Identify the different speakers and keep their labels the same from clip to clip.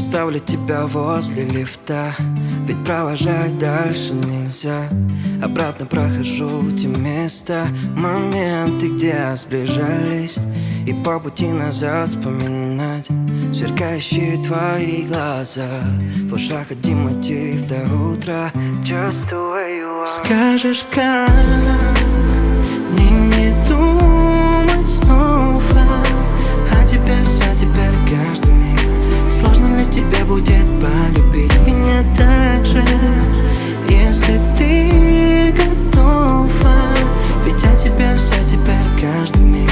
Speaker 1: оставлю тебя возле лифта, ведь провожать дальше нельзя. Обратно прохожу те места, моменты, где сближались, и по пути назад вспоминать сверкающие твои глаза. В ушах один мотив до утра. Чувствую. Скажешь, как мне не думать снова о тебе все теперь каждый миг? Сложно ли тебе будет полюбить меня так же, если ты готова? Ведь о тебе все теперь каждый миг.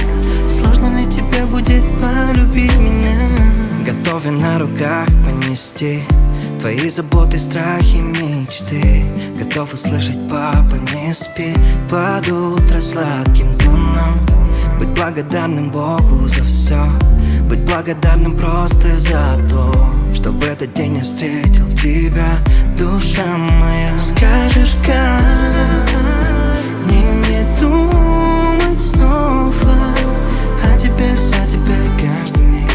Speaker 1: Сложно ли тебе будет полюбить меня? Готовы на руках понести твои заботы, страхи, мечты. Готов услышать: папа, не спи, под утро сладким тоном. Быть благодарным Богу за все, быть благодарным просто за то, что в этот день я встретил тебя, душа моя. Скажешь, как мне не думать снова о тебе все теперь каждый миг?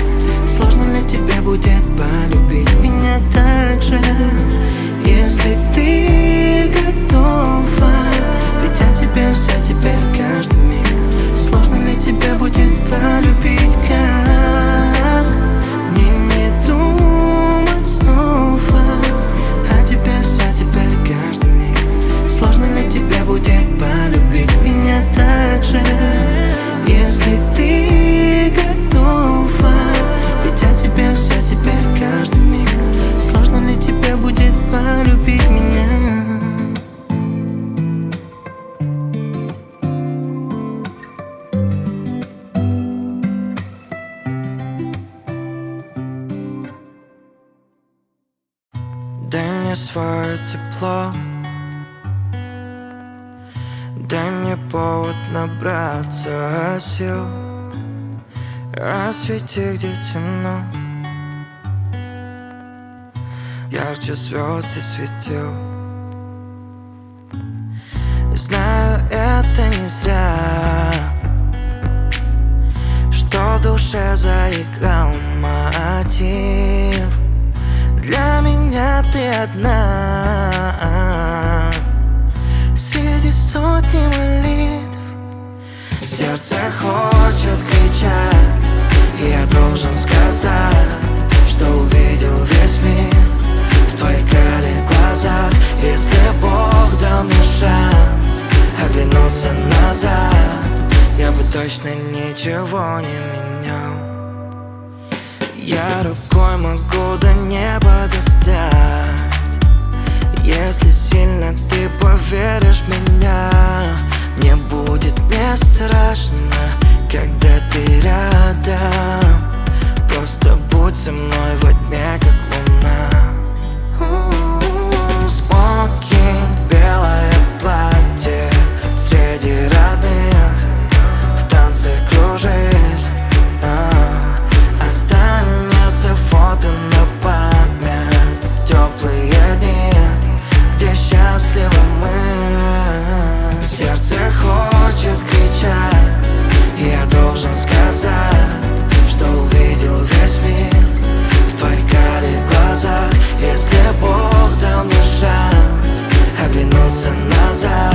Speaker 1: Сложно ли тебе будет полюбить меня так же, если ты готова? Ведь о тебе все теперь каждый миг. Сложно ли тебе будет полюбить? Как мне не думать снова о тебе все теперь каждый миг? Сложно ли тебе будет полюбить меня так же, если ты готова? Ведь о тебе все теперь каждый миг. Сложно ли тебе будет полюбить меня? Дай мне свое тепло, дай мне повод набраться сил. Освети, где темно, ярче звезд и светил. Знаю, это не зря, что в душе заиграл мотив. Для меня ты одна среди сотни молитв. Сердце хочет кричать, и я должен сказать, что увидел весь мир в твоих карих глазах. Если Бог дал мне шанс оглянуться назад, я бы точно ничего не менял. Я рукой могу до неба достать. Если сильно ты поверишь в меня, мне будет не страшно, когда ты рядом. Просто будь со мной во тьме, как луна. Смокинг, белое платье среди родных, в танце кружись. Останется фото на память, теплые дни, где счастливы мы. Сердце хочет кричать, и я должен сказать, что увидел весь мир в твоих карих глазах. Если Бог дал мне шанс оглянуться назад,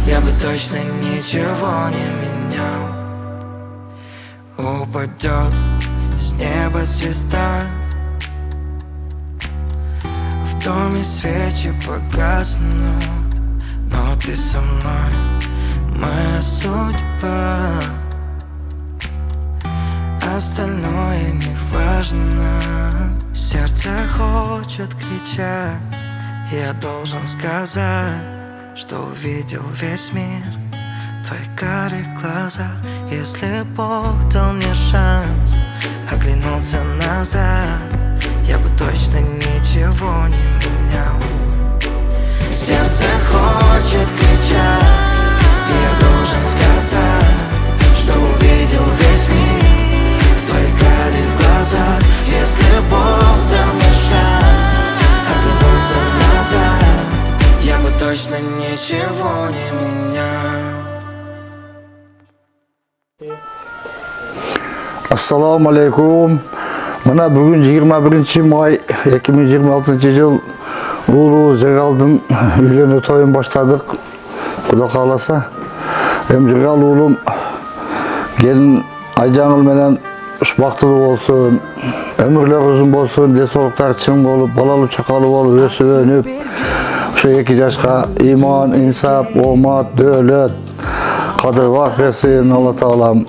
Speaker 1: я бы точно ничего не менял. Упадет с неба звезда, в доме свечи погаснут, но ты со мной, моя судьба. Остальное не важно. Сердце хочет кричать, я должен сказать, что увидел весь мир в твоих карих глазах. Если Бог дал мне шанс оглянуться назад, я бы точно ничего не менял. Сердце хочет кричать, и я должен сказать, что увидел весь мир в твоих карих глазах. Если Бог дал мне шанс оглянуться назад, я бы точно ничего не менял.
Speaker 2: Ассаламу алейкум. Mına bugün 21 may 2026 yıl Uğurlu Jırgal'dın üylönü toyun başladık. Kuda kalasa. Hem Jırgal oğlum gelin Aycanıl menen baktılı olsun, ömürler uzun olsun, desoluklar çın olup, balalı çakalı olup, ösüp önüp, şu 2 yaşka iman, insaf, omat, dövlet, kadir vak versin Allah Teala'm.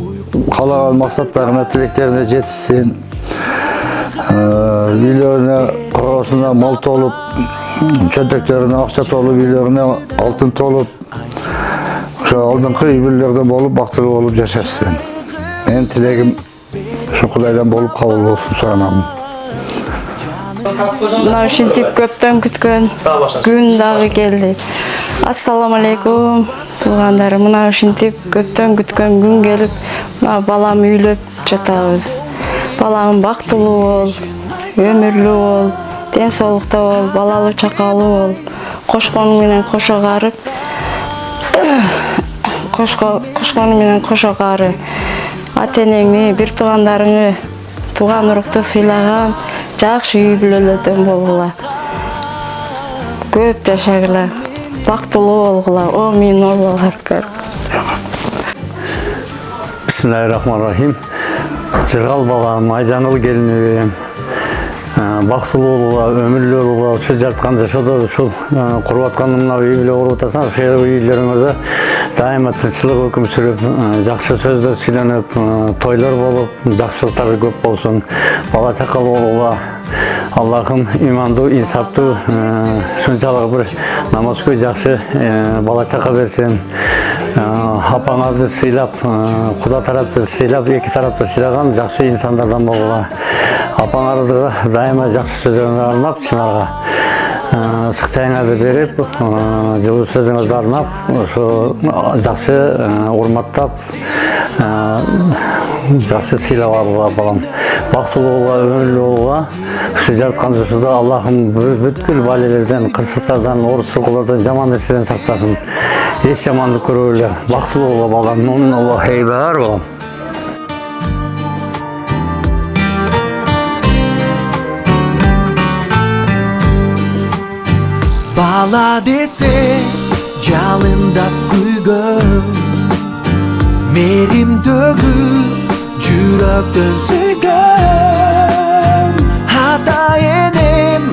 Speaker 2: Kalagan maksatlarına, tileklerine yetişsin. Vilörüne, arasında mal olup, çöndeklerine akça olup, vilörüne altın olup, şu aldınqı übürlerden olup, baktığı olup yaşasın. En tilegim şu Kudaydan bolup kabul olsun sanam.
Speaker 3: Mına uşintip köpten kütkön gün dagы geldi. Assalamu aleykum tuğandarım. Mına uşintip köpten kütkön gün gelip balam üylöp жатабыз. Balam baktılы ol, ömüрлүү ol, den соолукта ol, балалы чакалы ol. Koşkonu менен кошо карып, koşkonu менен кошо кары. Ата-энеңи, бир туугандарыңы, тууган урукту сыйлаган, жакшы үй бүлөлөрдөн болгула. Көп жашагыла, бактылуу болгула. Амин Аллахар.
Speaker 4: Bismillahirrahmanirrahim. Jırgal balam, Aycanıl gelini, бактылуу болула, өмүрлүү болула, ушу жарткан жашоодо ушул куруп аткан мына үй бүлө куруп атасаңар, ошол үйлөрүңөрдө дайыма тынччылык өкүм сүрүп, жакшы сөздөр сүйлөнүп, тойлор болуп, жакшылыктар көп болсун, бала чакалы болула. Allah'ım imandуу, insaptуу, şunçalık bir namazköy жакшы бала чака берсин. Апаңарды сыйлап, Куда тарапты сыйлап, эки тарапты сыйлаган жакшы инсандардан болгула. Апаңарды дайыма жакшы сөздөрүңөрдү арнап, чынарга ысык чайыңарды берип, жылуу сөзүңөрдү арнап, ошо жакшы урматтап, жакшы сыйлап алууга балам. Бактылуу болууга, өмүрлүү болууга, ушу жарткан жашоодо Аллахым бүткүл балелерден, кырсыктардан, орусулуктардан, жаман нерседен сактасын. Эч жамандык көрбөйлө. Бактылуу болууга балам. Мумин Аллах хейбар балам.
Speaker 1: Bala dese жалында күйгөн, мерим төгүп жүрөктө сүйгөн. Ата энем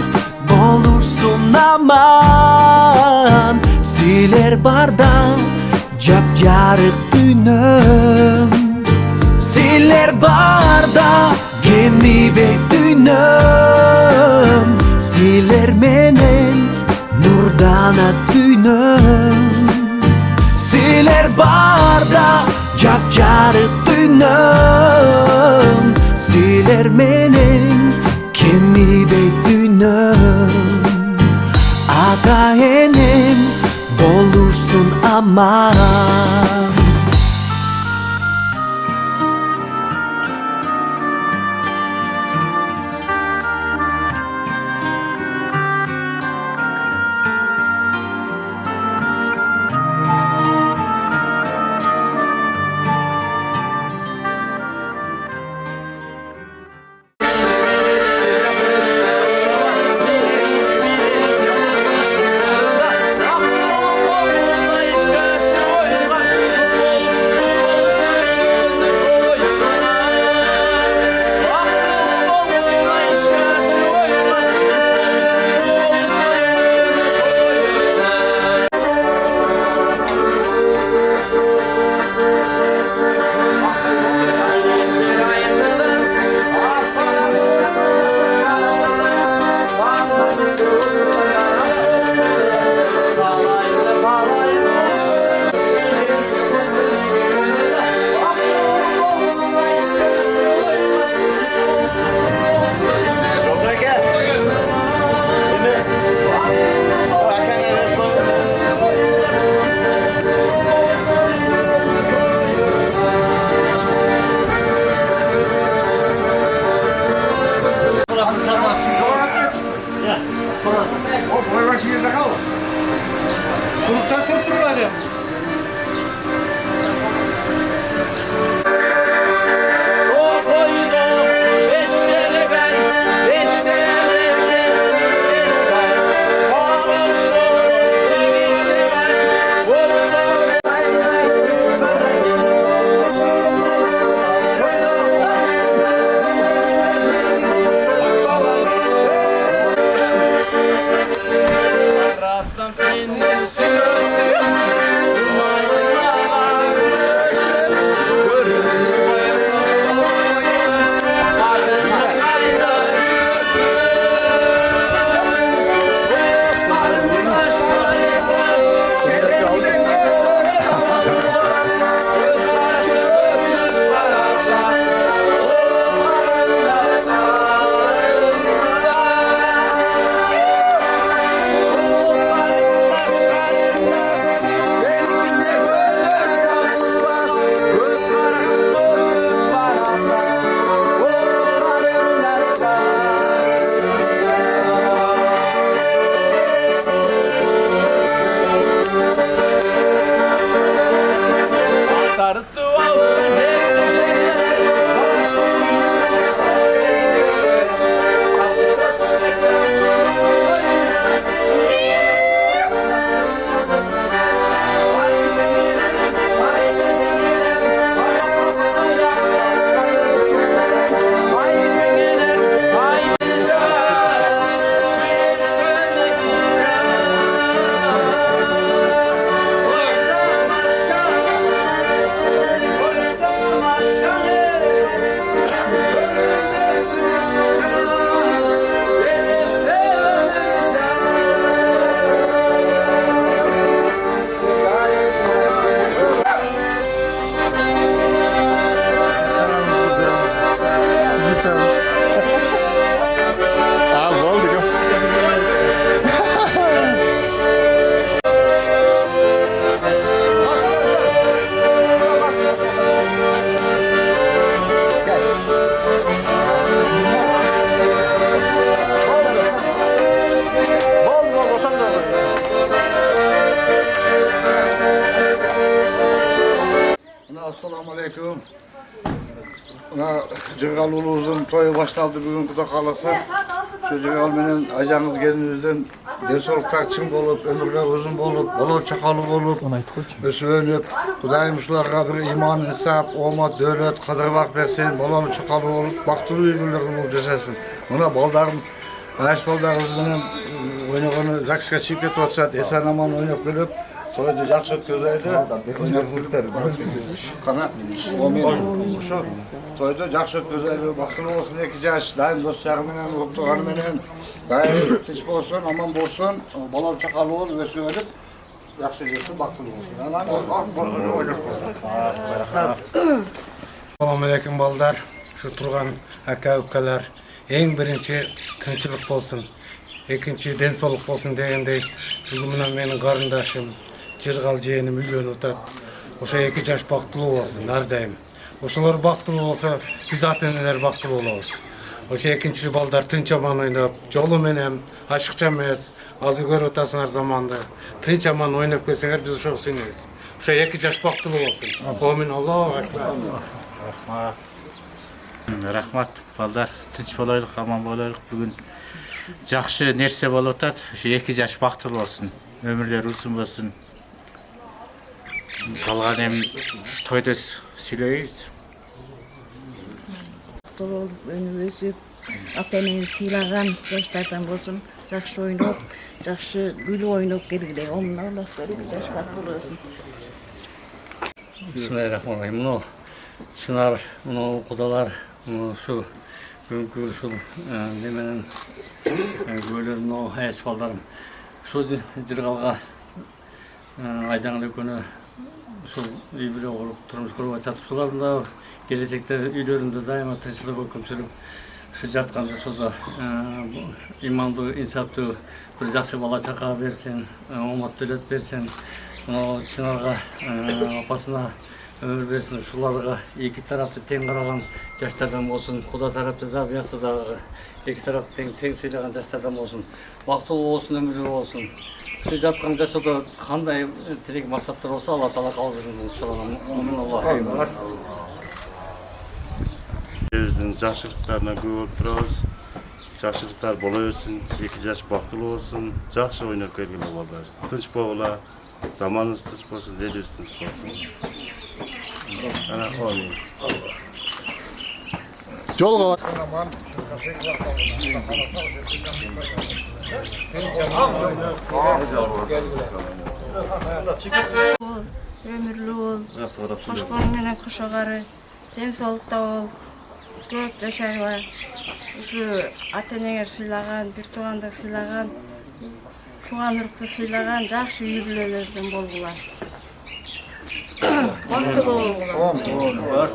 Speaker 1: болурсун аман, силер барда жапжарык дүйнөм. Силер барда кемибек дүйнөм. Силер менен nurdana dünüm. Siler barda capcarık dünüm. Siler menin kimi bek dünüm. Ata enem bolursun aman.
Speaker 5: Yazsam senin sürüm
Speaker 2: Assalamu alaikum. Cırgal Uluz'un toyu başladı bugün Kuda kalası. Şu Cırgal menen ajanız gelinizden densolukta çın bolup, ömürler uzun bolup, bolo çakalı bolup, ösüvenip, Kudaymışlarga bir iman, insap, omad, dövlet, kadırvak versin, bolalı çakalı olup, baktılı üygüllerini bulup desesin. Ona baldarım, ayış baldarımız menen oynağını zakska çiyip ketip atsat, esen aman oynap gelip, toydu jakşı ötközeydi, oynap gülter, kana, şu toydu jakşı ötközeydi, baktılı olsun iki yaş, dayım dostlarım menen, doktorlarım menen, dayım tinç bolsun, aman bolsun, bolalı çakalı olup ve söyleyip, jakşı gelsin, baktılı olsun.
Speaker 6: Assalamu alaikum balдар. Şu turgan aka-ukalar en birinci tınçılık bolsun. Ekinci densoluk bolsun degendey. Bugün menin karındaşım Cırgal jeğenim üylönüp atat. Oşa 2 yaş baktılуу bolsun her daim. Oşolor baktılуу bolsa biz ata-eneler baktılуу bolabыз. Oşa ekinci balдар tınç aman oynap, jolu menen aşıkça emес, azыр көрүп атасыңар заманды. Тынч аман ойнап келсеңер биз ошого сүйүнөбүз. Ошо 2 жаш бактылуу болсун. Амин, Аллаху акбар.
Speaker 7: Рахмат балдар, тынч болойлук, аман болойлук. Бүгүн жакшы нерсе болуп атат. Ушу 2 жаш бактылуу болсун. Өмүрлөр узун болсун. Калган эми тойдо сүйлөйбүз.
Speaker 8: Bактылуу өнүп өсүп, ата-энени сыйлаган жаштардан болсун, жакшы ойноп, жакшы күлүп ойноп келгиле. Онун Аллахтан 2 жаш бактылуу болсун.
Speaker 4: Bismillahirrahmanirrahim. Мына чынар, мына кудалар, мына ушу бүгүнкү ушул неменен көйлөр, мына аяш балдарым. Ушул Жыргалга айжаңыл экөөнү ушул үй бүлө куруп, турмуш куруп атат. Ушулардын да келечекте үйлөрүндө дайыма тынччылык өкүм сүрүп, ушу жатканда ошол имандуу, инсаптуу бир жакшы бала чака берсин, омат төлөт берсин. Мына Чынарга апасына өмүр берсин, ушуларга эки тарапты тең караган жаштардан болсун, Куда тарапты да, буякта дагы эки тарапты тең сыйлаган жаштардан болсун. Бактылуу болсун, өмүрү болсун. Ушу жаткан жашоодо кандай тилек максаттар болсо, Алла Таала кабыл берсин. Суранам. Амин, Аллаху акбар.
Speaker 9: Биздин жакшылыктарына көп турабыз. Жакшылыктар боло берсин, 2 жаш бактылуу болсун, жакшы ойноп келгиле балдар. Тынч болгула, заманыбыз тынч болсун, элибиз тынч болсун. Ana amin.
Speaker 2: Жолга
Speaker 3: Ömürlü ol. Koşkon menen koşogary. Den soolukta ol. Köp jaşayla. Şu ata-eneňe suylagan, bir tuganda suylagan, tugan uruktu suylagan jakşı ýübilelerden bolgula. Baktylуу ol.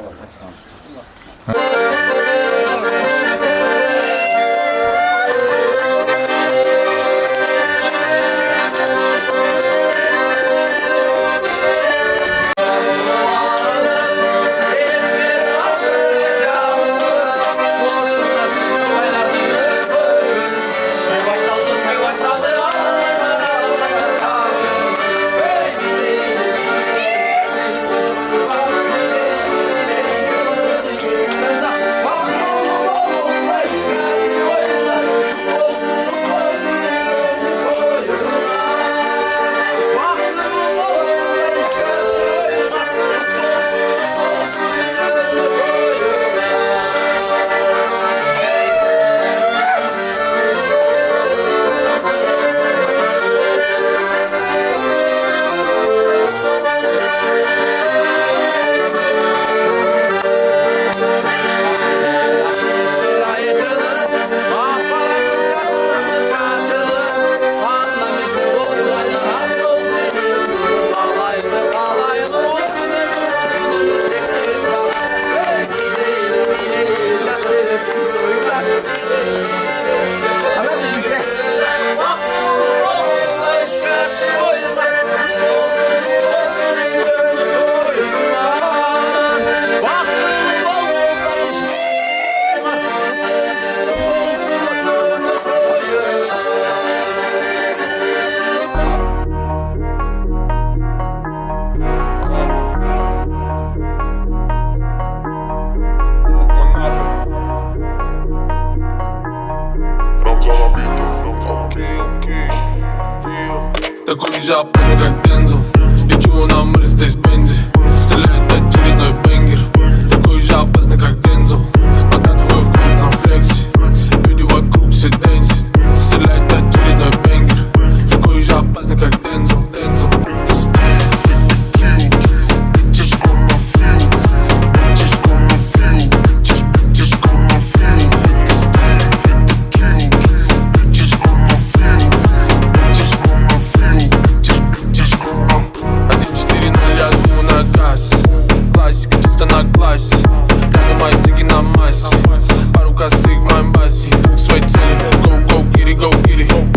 Speaker 5: Такой же опасный, как Дензел. Лечу на Мерседес Бензе. Стреляет очередной бенгер. Такой же опасный, как Дензел. Подкатываю в клуб на флексе. Люди вокруг все дэнсят. Стреляет очередной бенгер. Такой же опасный, как Дензел. Дензел. На классе, рядом мои тыги на массе. Пару косых в моем басе. К своей цели, go, go, get it, go, get it.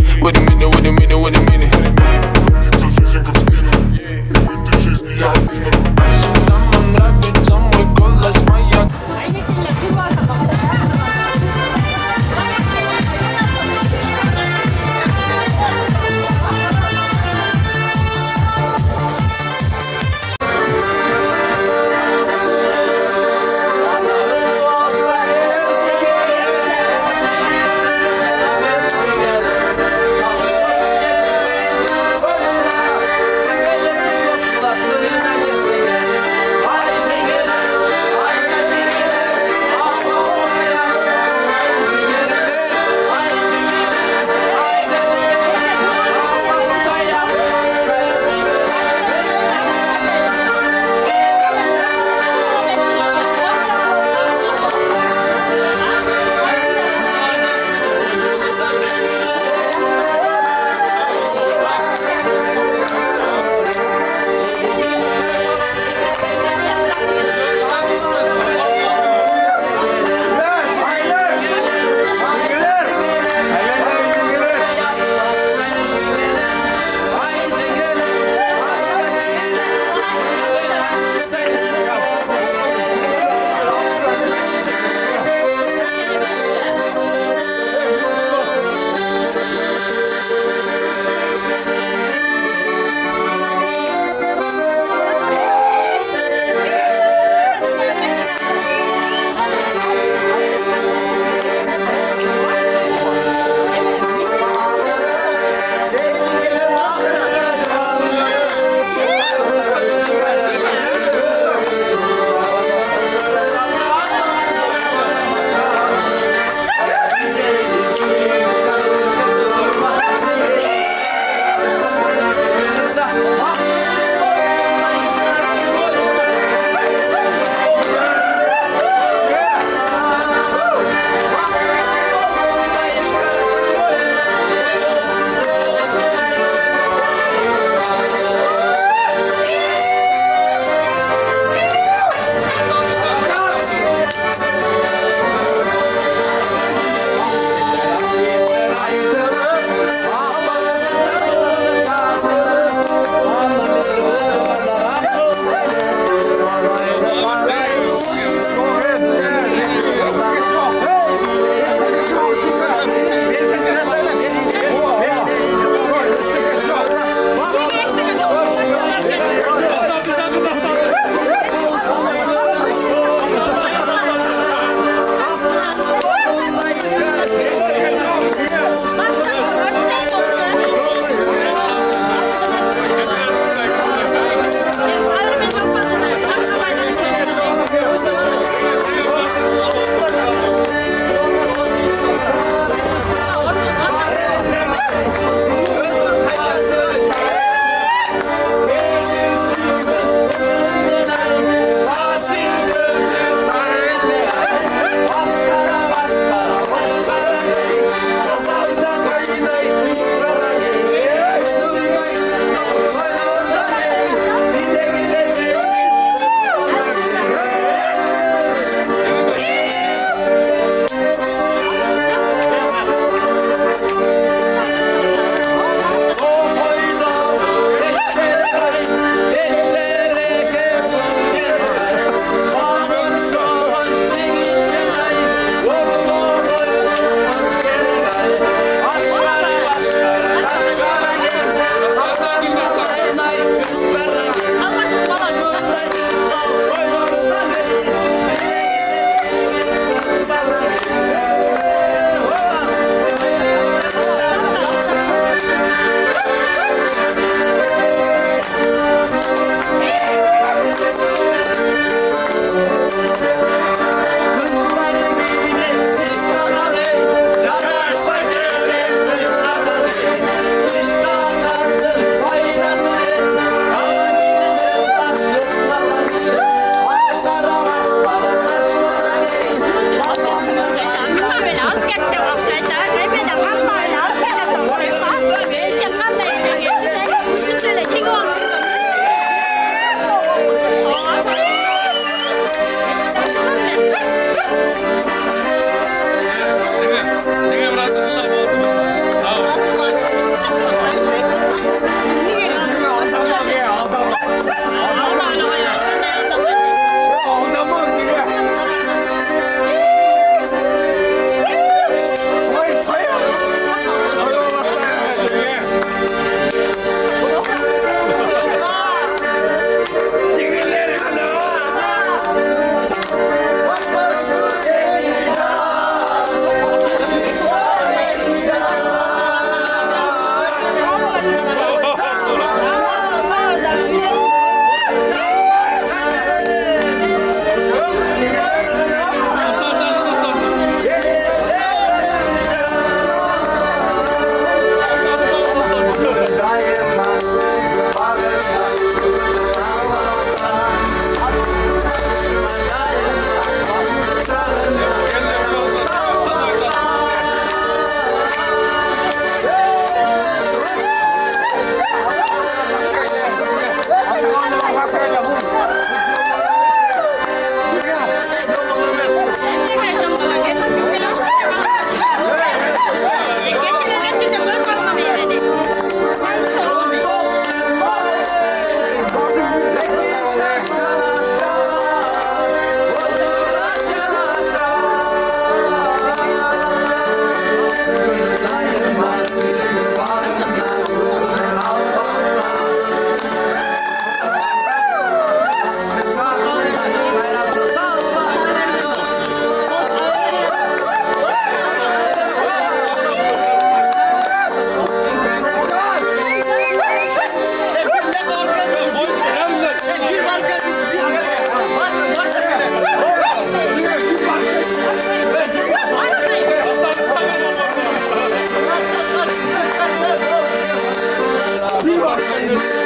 Speaker 10: Спокойно.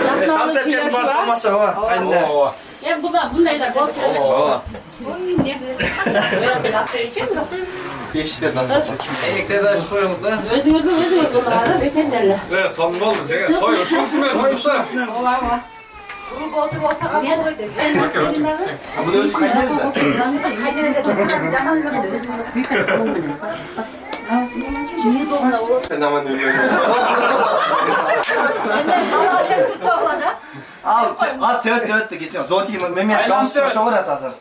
Speaker 8: Jasnalı süyaş var.
Speaker 10: Ya bunday da kontrol.
Speaker 11: Elekte de açık koyalım da.
Speaker 10: Özgür bunlara beter derler.
Speaker 11: Evet, sonunda oldu. Koy, hoşun musun ben? Mustafa.
Speaker 8: Grubu oturup olsa kabul edeceğiz.
Speaker 11: Bu da öz kaynağız da.
Speaker 8: Kaydede de çıkan canlı Niye doğumda olur?
Speaker 11: Sen aman dönüyorsun.
Speaker 8: Hava çektik bağladı.
Speaker 12: Al töt geçiyor. Zoti Mehmet Gamstur şovra tasar.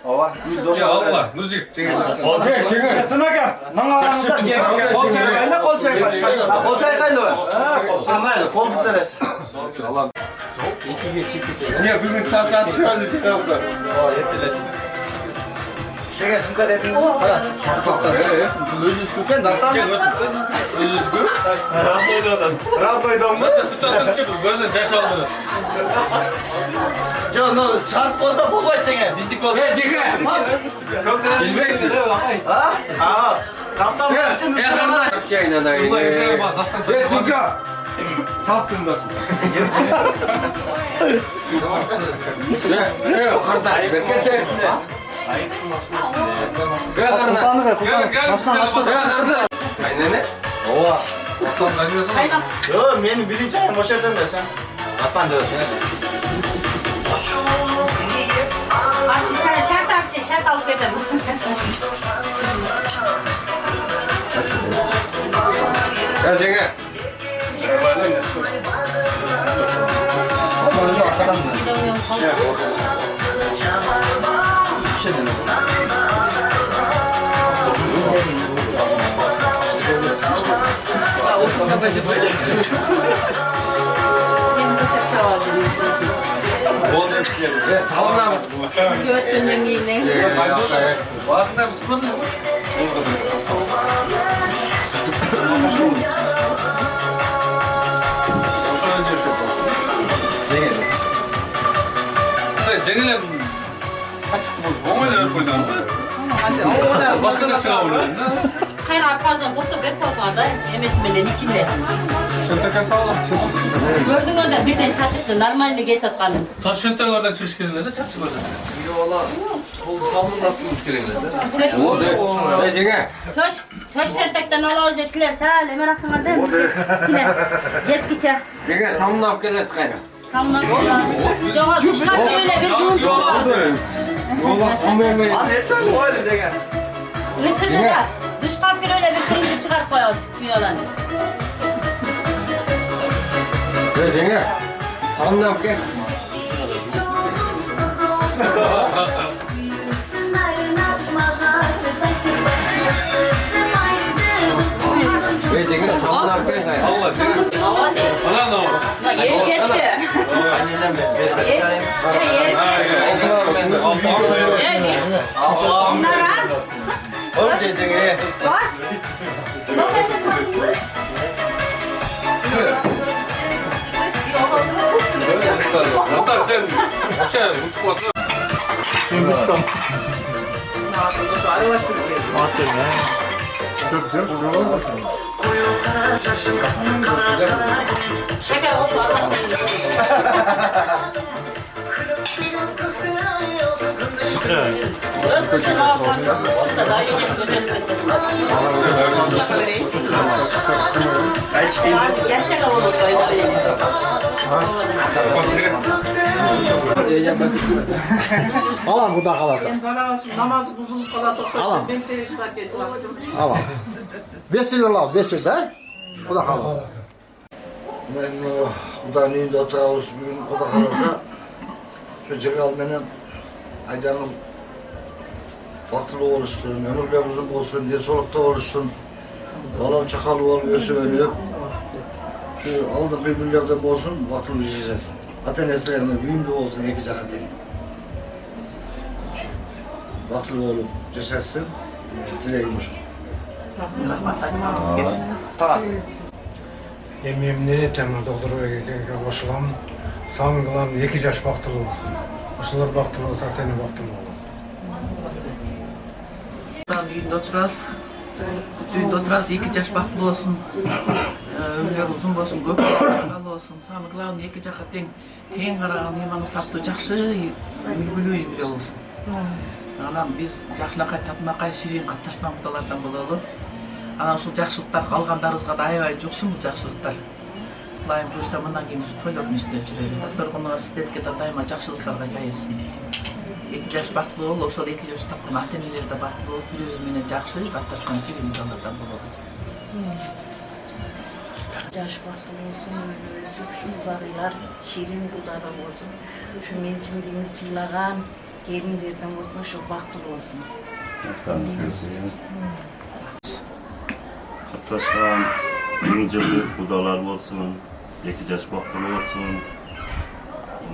Speaker 12: Ova.
Speaker 11: Ya Allah, Nurcik.
Speaker 12: Oldu, çekin. Tınaka. Nana aramızda gel. Kol çay, kol çay. Kol çay kaydı. Tamam, kol tuttular.
Speaker 11: Allah. Niye bugün tasat şu an için yaptı?
Speaker 12: Çekin, şimdi dedin. Hala. Özüz köken nasıl?
Speaker 11: Özüzgü. Rahatlaydı adam.
Speaker 12: Rahatlaydı mı?
Speaker 11: Nasıl tutarsan çıkıp gözden ses aldınız.
Speaker 12: Can, şart olsa bol var çekin. Bizlik olsa.
Speaker 11: Ya çekin. Bilmeksin.
Speaker 12: Ha? Ha. Kastan mı için?
Speaker 11: Ya kardeş. Şeyine de iyi.
Speaker 12: Evet, Tunca. Taptın nasıl?
Speaker 11: Ne kardeş? Berke çeksinde. Gel kardeş. Gel.
Speaker 12: Kaynene? Ova.
Speaker 11: Aslan kaynıyorsun.
Speaker 12: Yo, benim bilinç ayım boş edin de sen. Aslan diyorsun.
Speaker 10: Sen şart alıp dedim.
Speaker 11: Gel çekin. Salona mı?
Speaker 10: Gördün yemeğini.
Speaker 11: Vakında Müslüman mı? Cengiz Oğmayla koydun mu? Başka da çıkabilirdin.
Speaker 10: Hayır arkadaşlar doktor bir poz vardı. Yemesin benden içimde.
Speaker 11: Şönteke sağlam çık.
Speaker 10: Gördün orada birden çaçıktı. Normalde getir kanım.
Speaker 11: Taş şöntek oradan çıkış gelirlerdi çarpçı vardı. Ne Cengiz?
Speaker 10: Töş çentekten alıyoruz hepsiler. Sağ ol. Meraksın değil mi? Siler. Jet geçer.
Speaker 11: Cengiz samını alıp gelir çıkayım.
Speaker 10: Samlar. Yok dışkan öyle bir gün var.
Speaker 12: Lan Esra mı öyle Zeynep?
Speaker 10: Isırdı da. Dış kapıyı öyle bir kırmızı çıkar koyuyoruz. Dünyadan.
Speaker 11: Ne Cengiz? Samını alıp gel. Ne Cengiz? Samını alıp gel. Allah Cengiz. Ana ne oldu?
Speaker 10: Yer yetti.
Speaker 12: Anneden ben.
Speaker 10: Onlara
Speaker 12: Oğlum Cengiz.
Speaker 10: bas.
Speaker 11: Nasıl sen? Uçak uçak.
Speaker 12: Şu aralaştırdık. Çok güzel.
Speaker 10: Şeker olsun arkadaşlar. Özgürce ne yapalım? Burada daha yeni bir şey etmesin. Keşke kavurur böyle.
Speaker 2: Alan bu da kalasa.
Speaker 8: Namaz uzun kadar toksa.
Speaker 2: Alan.
Speaker 8: Ben televizyonda geçtim.
Speaker 2: Alan. Vesile al, vesile. Bu da kalasa. Ben bu da neydi oturuyoruz bugün o da kalasa. Çocuk almanın acanım vaktılı oluşsun, ömürler uzun olsun, diye solukta oluşsun. Balam çakalı ol, ösü ölüyor. Şu aldık birbirlerden olsun, vaktılı yiyeceğiz. Aten eslerime büyümde olsun, ekecek aten. Vaktılı olup yaşasın, dileğimmiş.
Speaker 12: Tamam.
Speaker 6: Yemeğim ne etemem doktora koşulam. Sağım kılam 2 yaş baktılı olsun. Uşular baktılı olsa atene baktılı olur.
Speaker 8: Düğünde oturarız. 2 yaş baktılı olsun.
Speaker 13: ömür uzun bolsun, көп балалы болсын. Самый главный эки жакка тең караган иманы саптуу жакшы, үлгүлүү үй болсын. Анан биз жакшынакай татынакай ширин катташкан кудалардан бололу. Анан ушул жакшылыктар калгандарыбызга да аябай жуксун бул жакшылыктар. Кулайым буйрса мындан кийин тойлордун үстүнө жүрөбүз. Дасторконуңар сиздерге да дайыма жакшылыктарга жайылсын. 2 жаш бактылуу болуп, ошол 2 жаш тапкан ата-энелер да бактылуу болуп, бири-бири менен жакшы катташкан ширин кудалардан бололу.
Speaker 8: Жаш бактылуу болсун, өсүп уулдарыңар ширин кудалар болсун. Ушу мен сиңдиңиз сыйлаган келиндерден болсун, ошо бактылуу болсун.
Speaker 9: Катташкан 1 жылдык кудалар болсун, 2 жаш бактылуу болсун.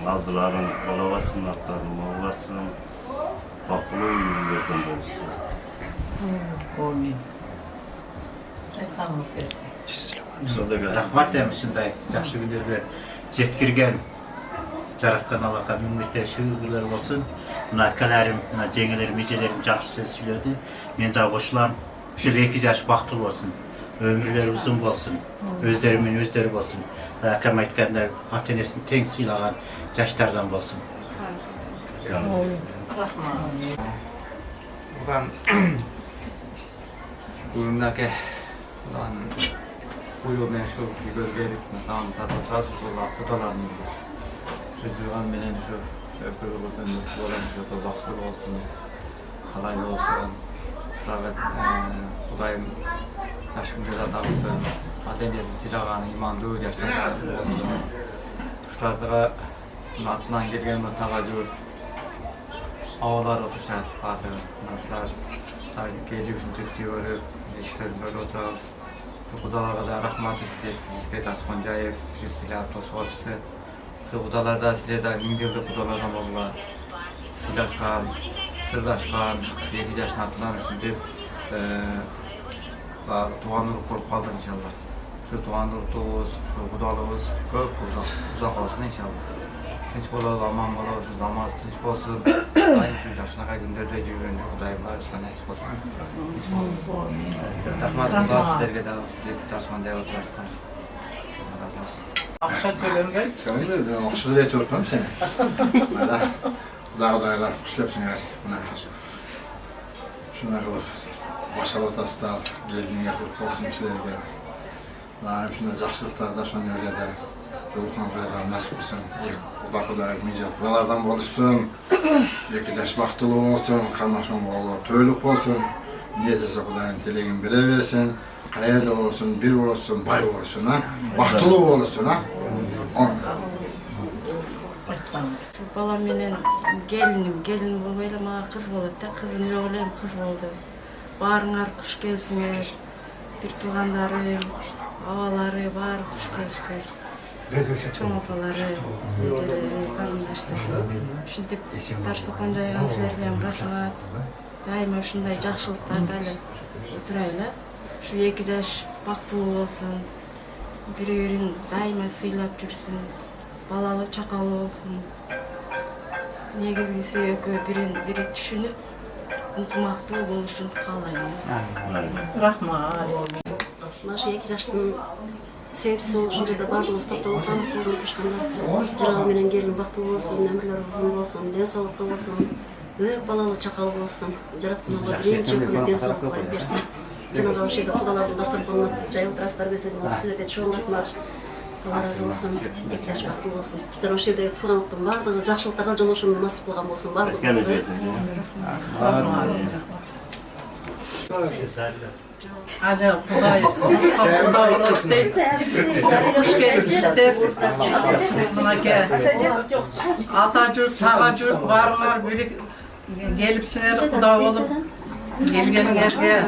Speaker 9: Aldıların olavasın, atların olavasın, bakılı uyumlardan olsun.
Speaker 13: Amin.
Speaker 7: Rahmat demiş şunday жақсы күндерге жеткирген жараткан Аллахка миңнете шүгүрлөр болсун. Мына акаларым, мына жеңелерим, эжелерим жакшы сүйлөдү. Мен да кошулам. Ушул 2 жаш бактылуу болсун. Өмүрлөрү узун болсун. Өздөрү менен өздөрү болсун. Akam aytkanday ata-enesini teң sıylagan жаштардан болсун.
Speaker 11: Bugan bugündeki ulan uyu meşhur bir gelip tamam tadı transferlar fotolarını şu civan menen şu öpür olsun olan şu vakti olsun halaylı olsun davet Kudayım aşkımda da tapsın ata-enesini sıylagan imanlı yaşlar olsun şularda atından gelgen tağacır avalar otursan farklı naslar geliyor için tepki görüp işte böyle oturup kudalara da rahmat etti bizge tasqon jayıp şu silah to'sg'olishdi shu kudalarda sizlarda mingildi kudalardan bo'lgan silashgan sirlashgan 2 yoshdan atlan uchun deb tuğanlık bo'lib qoldi inşallah shu tuğanlıqimiz shu kudalığımız ko'p uzoq olsun inşallah tinch bo'ladi, aman bo'ladi, shu zamon tinch bo'lsin. Ayni shu yaxshiroq kunlarda yurganda Xudoyim o'ziga nasib qilsin. Rahmat Xudo sizlarga da deb tasman deb o'tirasizlar.
Speaker 13: Akşa tölengen.
Speaker 2: Şöyle akşada da tutmam seni. Mana Xudolar xushlepsinlar. Mana shunaqa qilib boshalotasizlar, gelinglar ko'p bo'lsin sizlarga. Va shunday yaxshiliklarda shunday yerda Ruhan Bey'den nasip olsun, Bakı'da mecatlardan olsun, 2 yaş baktılı olsun, karmaşın oğlu töylük olsun, niyetesi Kuday'ın dileğin bire versin, hayırlı olsun, bir olsun, bay olsun, ha? Baktılı olsun, ha?
Speaker 3: Balam menen gelin bolбой эле мага кыз болот да, кызым жок элем, кыз болду. Баарыңар куш келсиңер, бир туугандарым, абалары баары куш келишкер. Чоң апалары, эжелери, карындаштары. Ушинтип Дарстукан жайган силерге рахмат. Дайыма ушундай жакшылыктарда эле отурайлы. Ушул 2 жаш бактылуу болсун, бири-бирин дайыма сыйлап жүрсүн, балалы чакалуу болсун. Негизгиси экөө бири түшүнүп, ынтымактуу болушун каалайм.
Speaker 13: Рахмат.
Speaker 10: Наша 2 жаштын себепсиз ушул жерде баардыгыбыз топтоп отурабыз, колдон турушканда. Жыргал менен келин бактылуу болсун, өмүрлөрү узун болсун, ден соолуктуу болсун, көп балалуу чакалуу болсун. Жараткан Алла биринчи күнү ден соолук берсин. Жанагы ошол жерде Кудалардын дасторконуна жайылып турасыздар безден силерге чоң рахмат. Allah razı olsun, 2 yaş bактылуу болсун. Жана ошол жердеги тууганлыктын баардыгы жакшылыктарга жолугушууну насип кылган болсун. Баардыгыбызга.
Speaker 13: Hadi Kudayım. Atacurt, Tağacurt, varlar biri gelipsiner Kuda olup gelgenlerge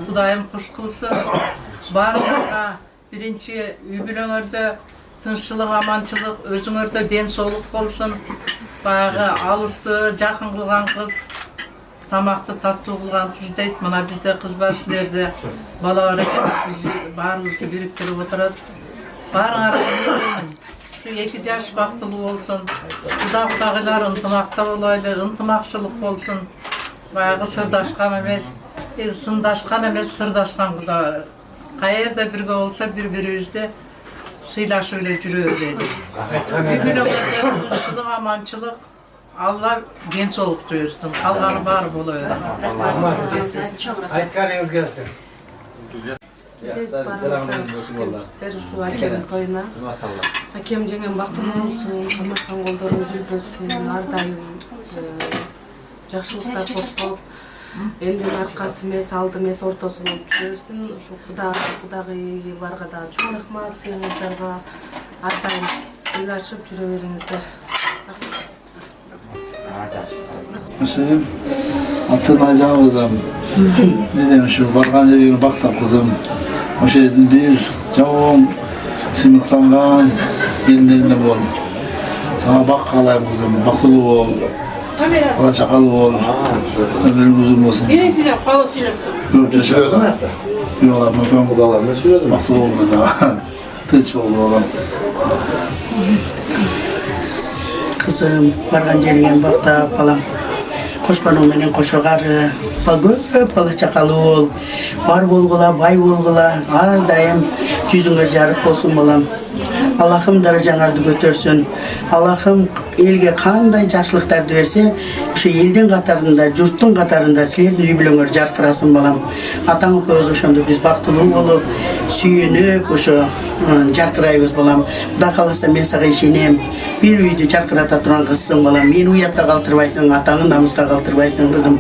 Speaker 13: Kudayım kuş kılsın. Varlar birinci übülöңөрдө тынччылык, аманчылык, өзүңөрдө ден соолук болсун. Баягы алысты жакын кылган кыз тамакты таттуу кылган туз дейт. Мына бизде кыз бар, силерде бала бар экен. Баарыбызды бириктирип отурат. Баарыңар şu 2 yaş bактылуу болсун. Кудагылар ынтымакта болойлу, ынтымакчылык болсун. Баягы сырдашкан эмес, сындашкан эмес, сырдашкан Куда Qayerda birge olsa bir-birimizde sıylaşıp öyle жүрөбүз. Бүгүнө тынччылык, аманчылык, Allah денсаулык берсин. Калганы баары боло берет.
Speaker 6: Айтқаныңыз келсін.
Speaker 10: Biz baramızdan küçükler şu hakemin toyuna. Hakem jengen bактылуу болсун, камашкан колдору үзүлбөсүн, ар дайым жакшылыктар болсун. Элдин аркасы эмес, алды эмес, ортосу болуп жүрсүн. Ушу кудагыйларга да чоң рахмат, силерге ар дайым сыйлашып жүрө бериңиздер.
Speaker 14: Başım, hatırlayacağım kızım. Ne demiş şu bargan yerine baksam kızım. O şeyden bir çoğun simiksangan gelinlerinden bol. Sana bak kalayım kızım, baksılı ol. Bana şakalı ol. Ömrün uzun olsun.
Speaker 10: Yine size kalosuyla.
Speaker 14: Yok yaşa. Yok lan, baksılı ol da. Tıç ol oğlum.
Speaker 15: Kızım, bargan yerine bakta falan. Koşkanım menen koşuğarı, köp bala çakalı ol, var bolgula, bay bolgula, ar dayım yüzüңөр жарык болсун балам. Allah'ım darajаңарды көтөрсүн. Allah'ım elge kандай жакшылыктарды берсе, ошо элдин катарында, журттун катарында силердин үй бүлөңөр жаркырасın балам. Атаң көз ошондо биз бактылуу болуп, сүйүнүп, ошо жаркырайбыз балам. Кудай кааласа мен сага ишенем. Bir үйдү жаркырата турган кызсың балам. Мени уятта калтырбайсың, атаңды намыска калтырбайсың кызым.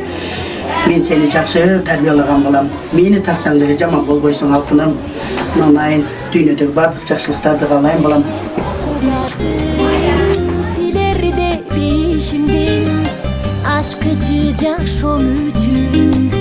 Speaker 15: Мен сени жакшы тарбиялаган балам. Мени тарсаң деле жаман болбойсуң алтыным. Мынайын дүйнөдөгү бардык жакшылыктарды каалайм балам.
Speaker 16: Silerde peşimden açkıcı jakşom üçün.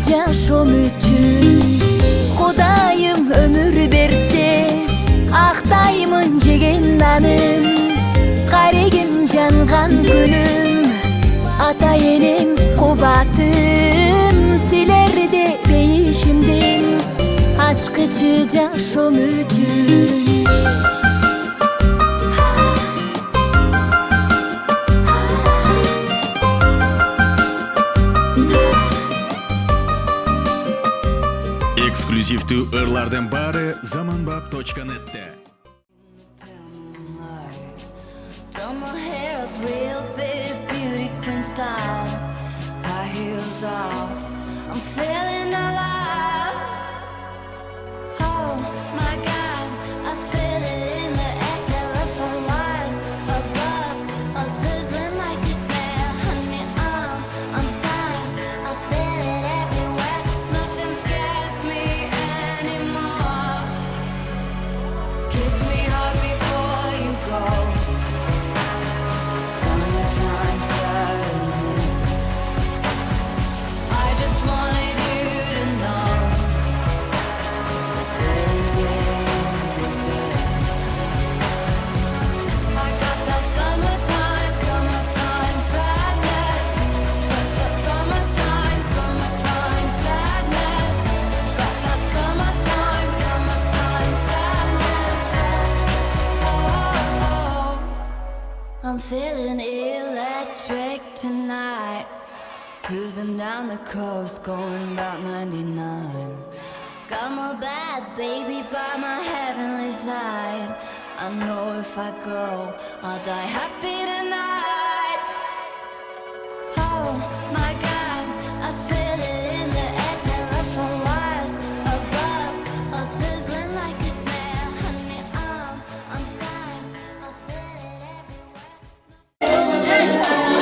Speaker 16: Yaşam üçün Kudayım ömür verse Aktayımın jegen nanım Karegim jangan günüm Ata enem kubatım Silerde beyişimden Açkıcı yaşam üçün
Speaker 17: Эксклюзивтүү ырлардын баары zamanbap.net'te.
Speaker 16: Done my hair up real big, beauty queen style. High heels off, I'm feeling alive. Oh my God, I feel it in the air, telephone wires above, all sizzling like a snare. Honey, I'm on fire, I feel it everywhere. Nothing scares me anymore. Kiss me hard before you go. Summertime sadness. I just wanted you to know that baby, you're the best. I got that summertime sadness. That summertime sadness. Got that summertime sadness. Oh, I'm feeling electric tonight. Cruising down the coast, going about 99. Got my bad baby by my heavenly side. I know if I go, I'll die happy tonight. Oh my God, I feel it in the air. Telephone wires above, all sizzling like a snare. Honey, I'm on fire. I feel it everywhere.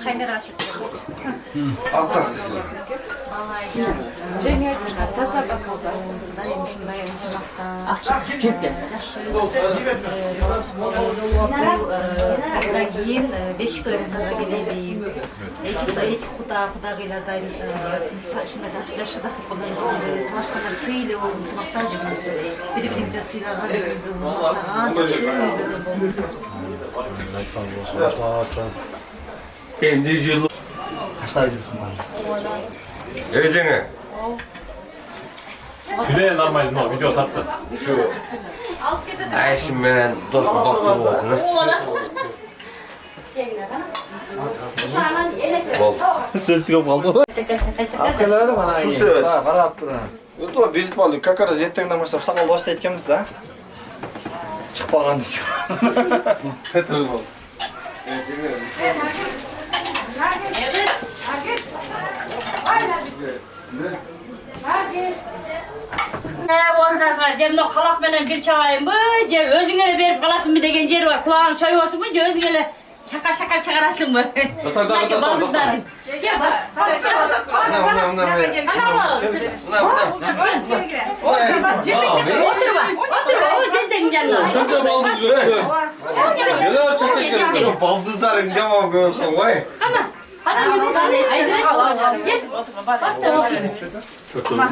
Speaker 18: Камера açıp
Speaker 12: Altta.
Speaker 18: Жаңа таза бакалда ушундай ушунакта айдан кийин бешик тоюңузга келели эки кудагыйлардан ушундай жакшы дасторкондун үстүндө талашкандар сыйлуу болуп ынтымактаа жүрүңүздөр бири бириңизди сыйлаган бириңизди урматтаган жакшы үйлөрдө болуңуздар
Speaker 12: Endi yıl
Speaker 2: kaçta gidiyorsun bana?
Speaker 12: Ecenge.
Speaker 19: Süre normal no video tattı.
Speaker 12: Şu Ayşim ben dostum baktığı olsun.
Speaker 2: Söz çıkıp kaldı.
Speaker 14: Akılları bana
Speaker 12: Su söz.
Speaker 14: Para attırın.
Speaker 12: Yolda bir ritmalı kakara zetlerden başlayıp sakal başta etkimiz de.
Speaker 14: Çıkmagan dişi.
Speaker 12: Petrol ol.
Speaker 18: Oturasın, Cem'le kalak benden bir çalayım mı? Cem özüne berip kalasın mı degen yeri var. Kulağın çay olsun mu? Özüne şaka çıkarasın mı?
Speaker 19: Dostlar, dostlar.
Speaker 18: Gel bas. Ana ol. Oturma. O cezden canlı.
Speaker 19: Şunca baldız be. Neler çeçekler.
Speaker 12: Baldızların cevap görsen vay.
Speaker 18: Ama. Hadi yumurtanı işte. Gel. Bas da otur. Bas.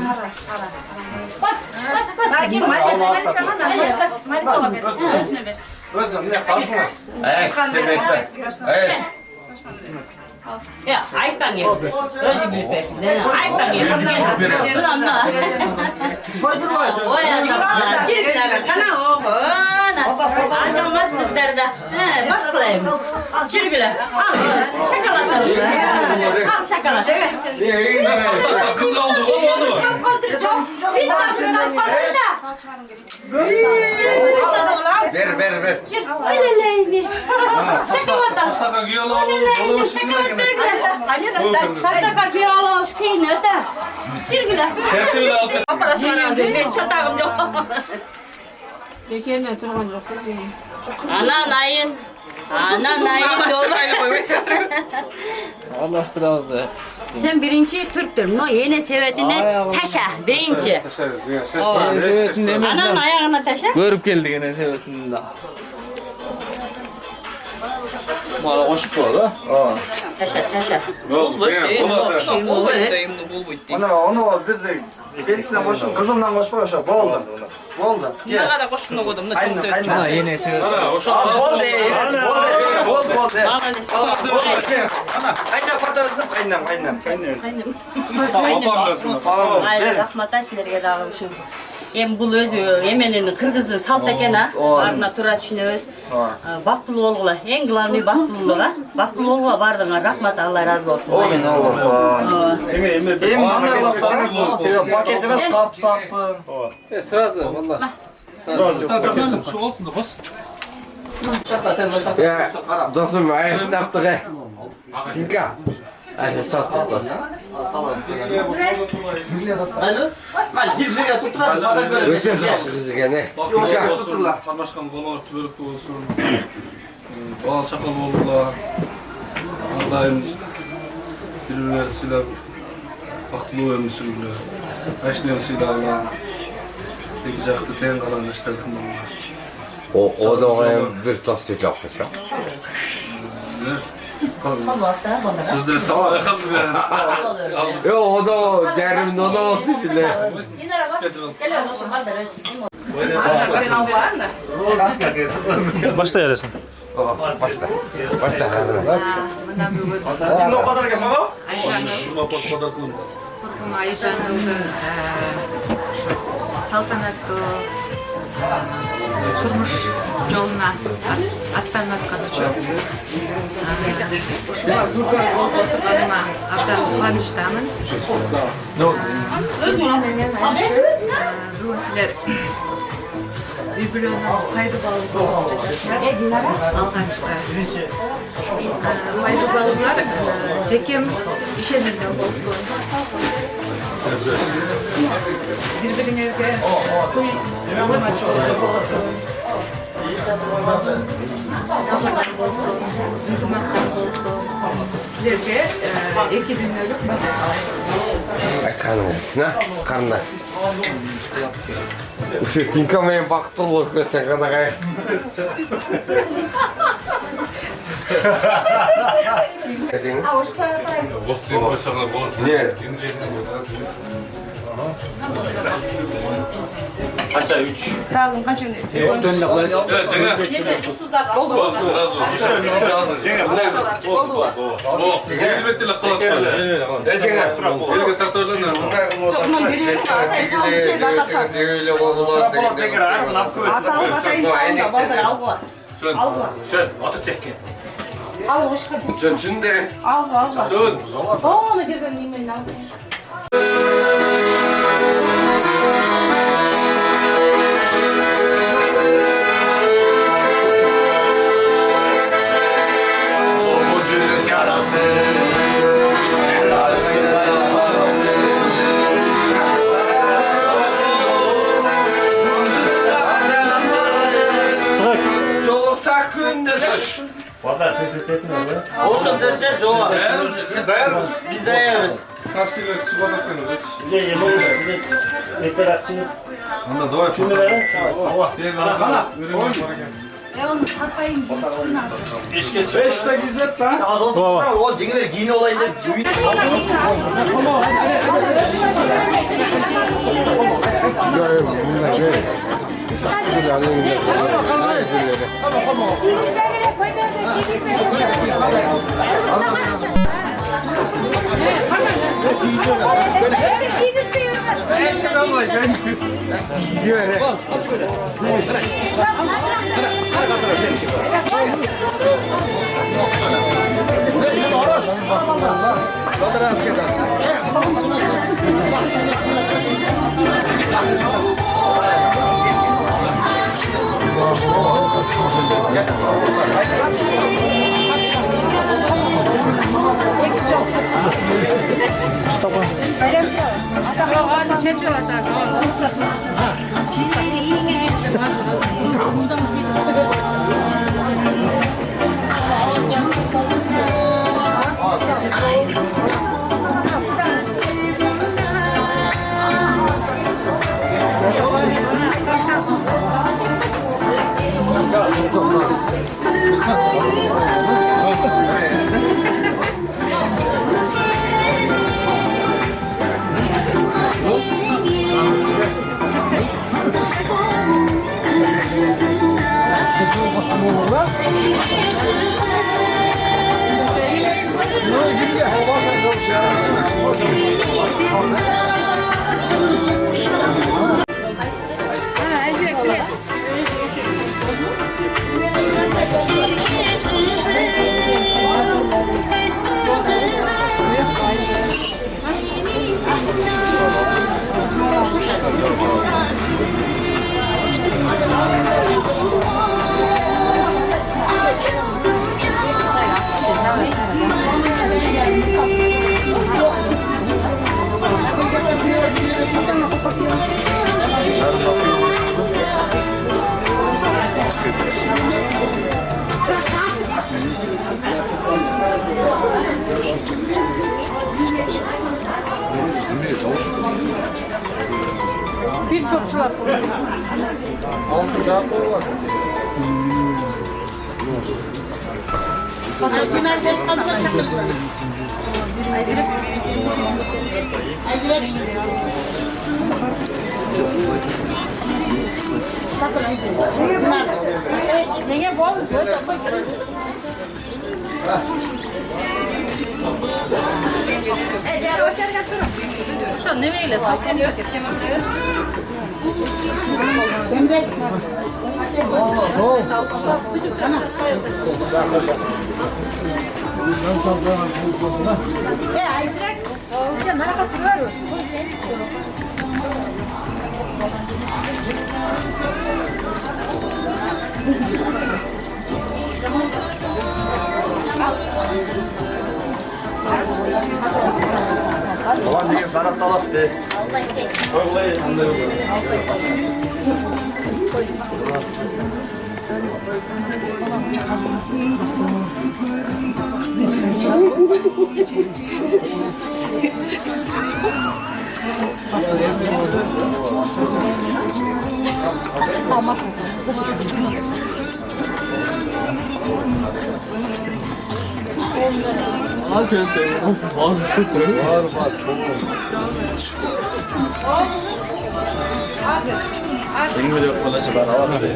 Speaker 18: Bas.
Speaker 12: Özlem ne kalsın? Evet, sebekler. Evet.
Speaker 18: Ya ayıptan ye. Özü büyütersin. Ayıptan ye. Dur anla.
Speaker 12: Koydurma canım.
Speaker 18: O ya. Çirkler. Kana o. Acamaz kızlar da. Bas kılayım. Çirkler. Al. Şakalasın. Al şakala.
Speaker 19: Kız oldu, oldu mu?
Speaker 18: Bir tanesini kontrol.
Speaker 12: Ver.
Speaker 18: Öyleydi. Şakalata.
Speaker 19: Hasta güyalı olur.
Speaker 18: Hasta güyalı olur. Kıyın öte. Çirkler.
Speaker 19: Sertli al.
Speaker 18: Operasyon aldı. Ben çatağım yok.
Speaker 3: Tekerine turgan yok.
Speaker 18: Ana nayın.
Speaker 11: Allah'tırağız da.
Speaker 18: Sen birinci Türktür. No yine sevetine taşa. Birinci.
Speaker 11: Sevetinde emez
Speaker 18: Ananın
Speaker 11: de.
Speaker 18: ayağına taşa.
Speaker 11: Görüp geldi gene sevetinde. Bana koşup oldu.
Speaker 18: Taşa.
Speaker 12: Onu bir de belkisinden koşun, kızımdan koşma koşa. Boldu.
Speaker 13: Ne kadar koşkun okudum da
Speaker 12: Aynen.
Speaker 11: Ana yine sevet.
Speaker 12: Bol değil. Aynen patatesim kaynam.
Speaker 18: Aile rahmat sizlerge dağılmışım. Hem bu özü Yemen'in Kırgız'ın salt ekene ardına tura düşünüyoruz. Baktılı olgular, en glavni baktılılığa. Baktılı olguğa bardığına rahmat Allah razı olsun.
Speaker 12: Paketine sap.
Speaker 11: Sırası valla.
Speaker 19: Şu olsun da bas.
Speaker 12: Ya dostum ay yaptık he. Tinka. Ay yaptık da. Alo? Hadi girdiğine tuttular. Bana göre. Öteceğiz kızı gene.
Speaker 19: Tinka tuttular. Kamaşkan kolar tübörük olsun. Bal çakal oldular. Allah'ın birbirine silah baklı ömüsüyle. Aşnıyım silahla. Tekecekti ten kalan işlerdim onlar.
Speaker 12: O da oraya bir tas yapmış ha.
Speaker 19: Sözleri tamam yakaladım yani.
Speaker 12: Yo o da derimin ona oturuyor.
Speaker 19: Başla yarasın.
Speaker 12: Başla.
Speaker 19: Şimdi o kadar gelme baba. Şuna pas kadar kılın.
Speaker 20: Ayıcanımdın saltanatlı turmuş yoluna atlanatkan üçün oturganıma abdan kuvанычтамын. Бүгүн силер үй-бүлөнүн пайда балыгын алганчка пайда балыгар жекем ишенерден болсун birbirinize suy yamaçları olsun, sabırlar olsun, ünlümaklar olsun. Sizlerce iki dünyalık basın.
Speaker 12: Karnındasın ha? Karnındasın. Şu tinkamaya baktırılık ve sen kadar gayet. Ne?
Speaker 19: Kaça 3?
Speaker 3: Tamam, kaçın?
Speaker 19: 3 dönlükler. Evet, Cengiz. Oldu. Razı olsun. Cengiz, oldu mu? O, elbette la kalat böyle. Cengiz, elbette tartışın.
Speaker 3: Çokman biri var.
Speaker 12: Öyle oldular.
Speaker 3: Atalı bakayım sağında baldır algı.
Speaker 19: Şöyle, atı çekin.
Speaker 3: Al hoş geldin.
Speaker 12: Çöçünde.
Speaker 3: Al.
Speaker 19: Şöyle.
Speaker 3: Oo, ne cerden yemin al.
Speaker 9: Valla test mi?
Speaker 12: Olsun test cevap.
Speaker 19: Dayanır.
Speaker 12: Biz dayanırız.
Speaker 19: Старшийлер чыгып атат экен өзү.
Speaker 9: Bize yemeği yeter akçını.
Speaker 19: Анда давай.
Speaker 9: Şimdi verin.
Speaker 18: Onu tapayım gitsin azı.
Speaker 12: 5'te gizlet lan. Az oldu. O cingleri giyin olayında düğün.
Speaker 13: Bir topçular.
Speaker 12: Altı daha koyuyor.
Speaker 18: Şu ne böyle sakın yok.
Speaker 12: Ulan ne sanat talap de. Koy anlıyorum.
Speaker 18: Tamam.
Speaker 12: Al çözdü. Var var. Benim de kolacı var. Al be.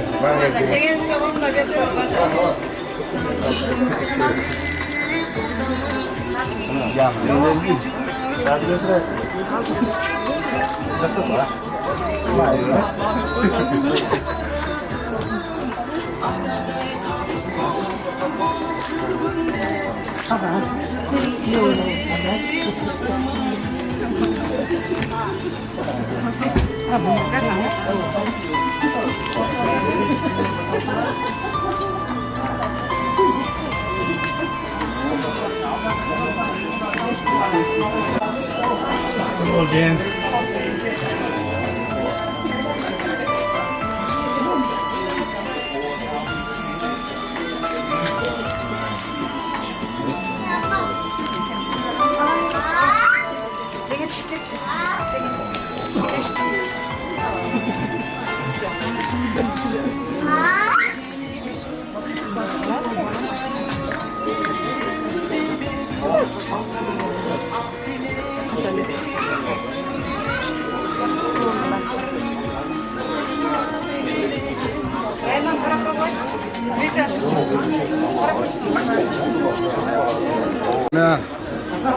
Speaker 12: Ya, ben değil. Sadece nasıl var?
Speaker 6: Oljen.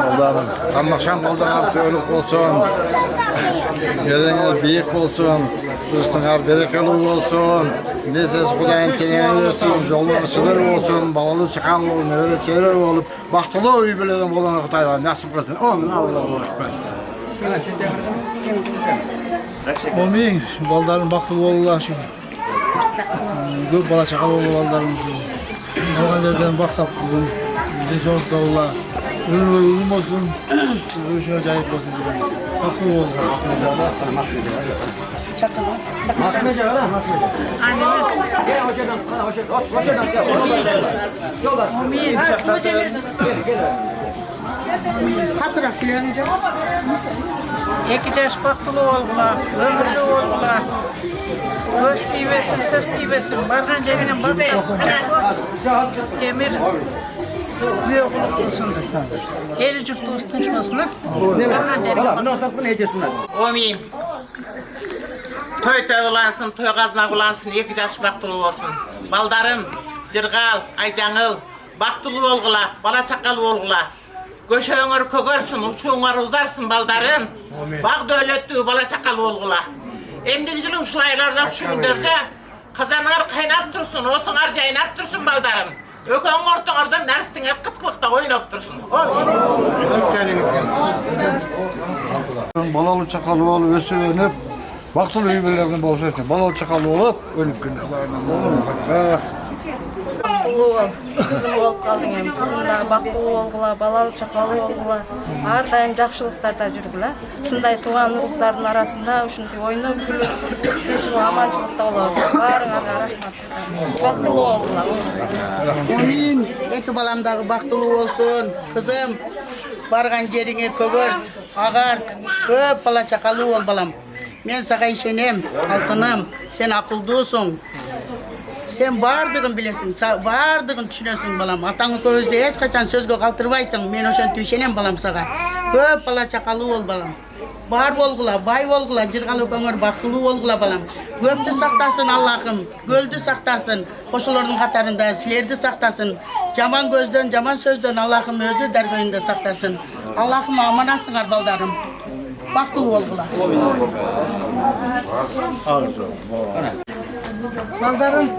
Speaker 14: Allah'ım, anlaşan koldan ölük olsun. Yeriniz büyük olsun. Rızkınlar berekeli olsun. Nefes Kuday'ın tenine versin. Yolun ışıları olsun. Bağlı çıkan olun. Öyle şeyler olup. Baktılı üyelerim olan Kuday'la nasip kılsın. Amin. Allah'a emanet. Amin. Baldarın baktılı olurlar şu. Gök bala çakal olur baldarın. Doğan yerden baktap kızım. Bize çok da olurlar. Ölüm olsun. Ölüşü acayip olsun. Baktılı olurlar. Mahmede var ha, mahmede. Aynen. Gel hoşçakalın. Hoşçakalın.
Speaker 15: Katırak silemeyeceğim.
Speaker 13: 2 yaş baktılı oldular, ömürlü oldular. Göz diyesin, söz diyesin. Bargan cebine bakayım. Emir büyük olsun. Eli yurtlu ısınç olsun. Bargan cebine
Speaker 21: Omiyim. Toy toylansın, toy gazına kulansın, 2 yaş baktılı olsun. Baldarım, Cırgal, Aycanıl, baktılı olgula, bala çakalı olgula. Göşeğinir kögörsün, uçuğinir uzarsın baldarım. Bak dövlettüğü bala çakalı olgula. Emdincili uşlaylarda şu günlerde kazanlar kaynap dursun, otunar caynap dursun baldarım. Ökön ortalardan nersine kıtkılıkta oynap dursun.
Speaker 14: Balalı çakalı olup ösülenip baktılı üyelerini bol sesini. Balalı çakalı olup ölüp günler.
Speaker 3: Kızım olup kaldın hem kızımlar baktığı olgular, balalı çakalı olgular. Her daim жақшылықтарда жүргілі. Шындай туған ұрықтардың арасында ушинтип ойнап күлүп, tinchlik amanchilikda bo'lasiz. Baringlarga rahmat. Baxtli bo'linglar.
Speaker 15: Amin. 2 balamдағы бақтылы olsun. Kızım, bargan жеріңе көгөрт, агарт, көп бала чакалы бол балам. Men sağa işenem, altınım, sen akıldısın. Sen bardığın bilesin, bardığın düşünüyorsun balam. Atanı közde hiç kaçan sözgü kaldırbaysın. Men oşan tüşenem balam sağa. Köp bala çakalı ol balam. Bar bolgula, bay bolgula, cırgalı köngür baktılı olgula balam. Köptü saktasın Allah'ım, göldü saktasın. Koşuların katarında silerdi saktasın. Jaman gözden, jaman sözden Allah'ım özü dergöyünde saktasın. Allah'ım amanatsın baldarım. Baktılı olgula.
Speaker 22: Baldarım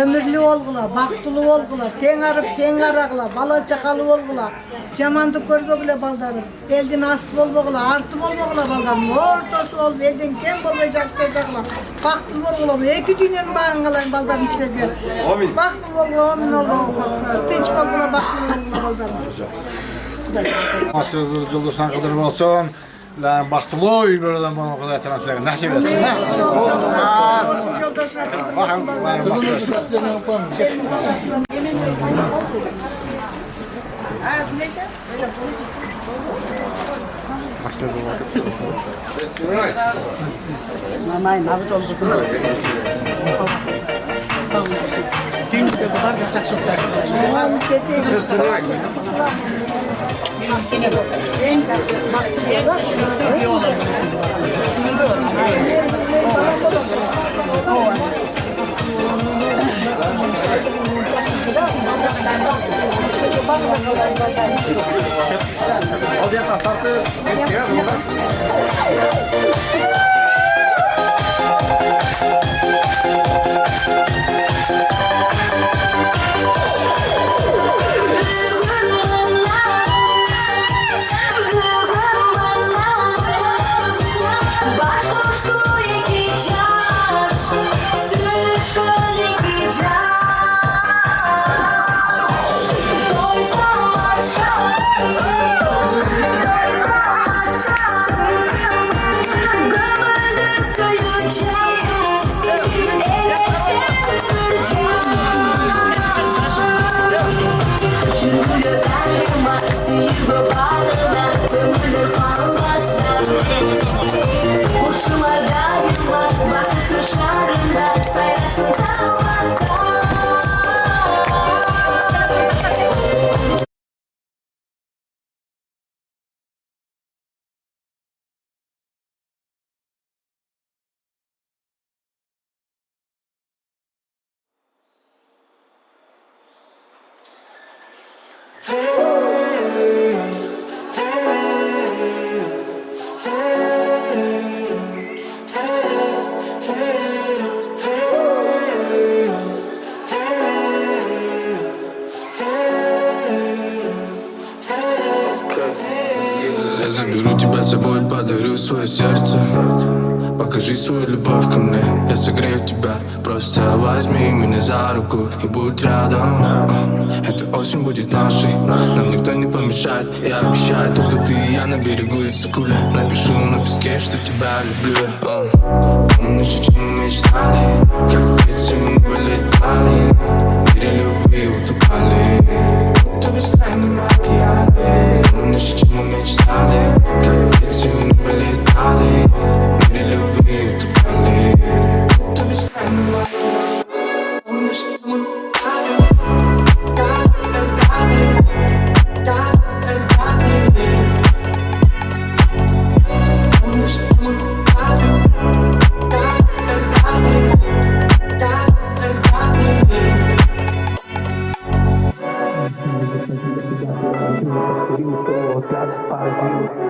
Speaker 22: ömürlü olgula, baktılı olgula, ten arıp ten aragla, bala çakalı olgula. Jamandı körbөгüle baldarım. Elden astı olbogula, artı olbogula baldarım. Ortası ol, elden kem bolbay jakşı yaşagla. Baktılı olgula, 2 dünyanın bağın alayım baldarım sizlerge. Baktılı olgula, amin olgula. Tinç olgula, baktılı olgula baldarım.
Speaker 14: Masırdır, cıldırsan kıdırım olsun. Baktılı üyelerim bana kadar tanıtlarına nasip etsin. Kızımızı da size ne yapalım?
Speaker 15: Mamay, nabıt oldusun. Dünyada kadar da çakşıklar.
Speaker 16: Baş boşluğu iki can.
Speaker 5: тебя с собой, подарю свое сердце. Покажи свою любовь ко мне, я согрею тебя. Просто возьми меня за руку и будь рядом. Эта осень будет нашей, нам никто не помешает. Я обещаю, только ты и я на берегу Иссык-Куля. Напишу на песке, что тебя люблю. Помнишь, о чем мы мечтали, как птицы мы вылетали, в мире любви утопали, будто бескрайнем океане. Помнишь, о чем мы мечтали, как птицы мы вылетали, в мире любви утопали, будто бескрайнем океане. Помнишь, о чем мы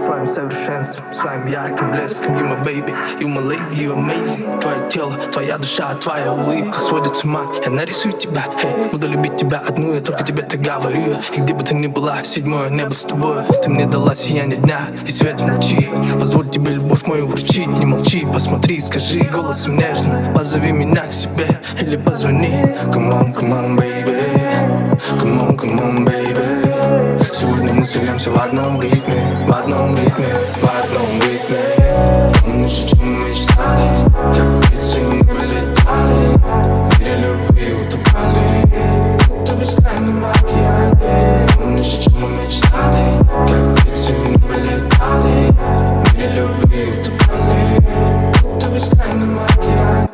Speaker 5: своим совершенством, своим ярким блеском. You my baby, you my lady, you amazing. Твое тело, твоя душа, твоя улыбка сводит с ума. Я нарисую тебя, hey, буду любить тебя одну, я только тебе так говорю. И где бы ты ни была, седьмое небо с тобой. Ты мне дала сияние дня и свет в ночи. Позволь тебе любовь мою вручить, не молчи, посмотри, скажи голосом нежно. Позови меня к себе или позвони. Come on, baby, come on, baby. Сегодня мы сольемся в одном ритме, в одном ритме, в одном ритме. Помнишь, о чем мы мечтали, как птицы мы вылетали, в мире любви утопали, будто в бескрайнем океане. Помнишь, о чем мы мечтали, как птицы мы вылетали, в мире любви утопали, будто в бескрайнем океане.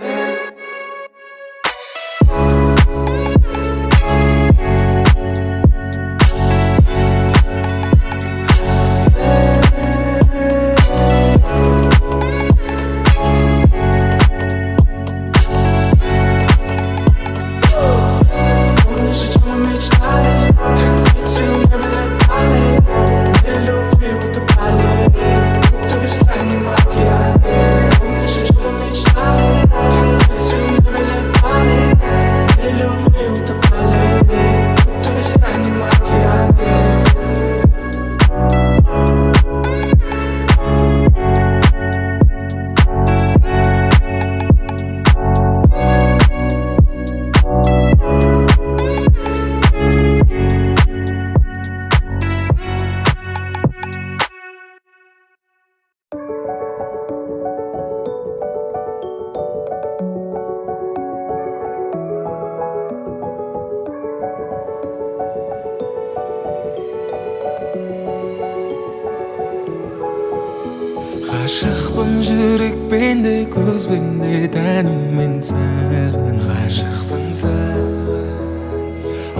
Speaker 1: Ғашықпын жүрекпен де көзбен де тәніммен саған ғашықпын саған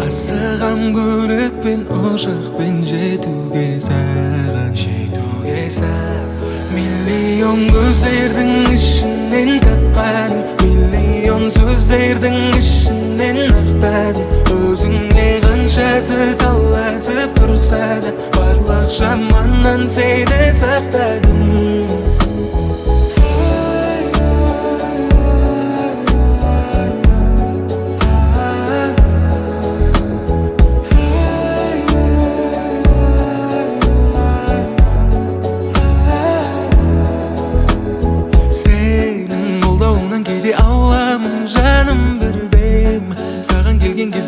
Speaker 1: асығам көлікпен ұшақпен жетуге саған миллион көздердің ішінен тапқаным миллион сөздердің ішінен ақтадым өзіңе қаншасы таласып тұрса да барлық жаманнан сені сақтадым.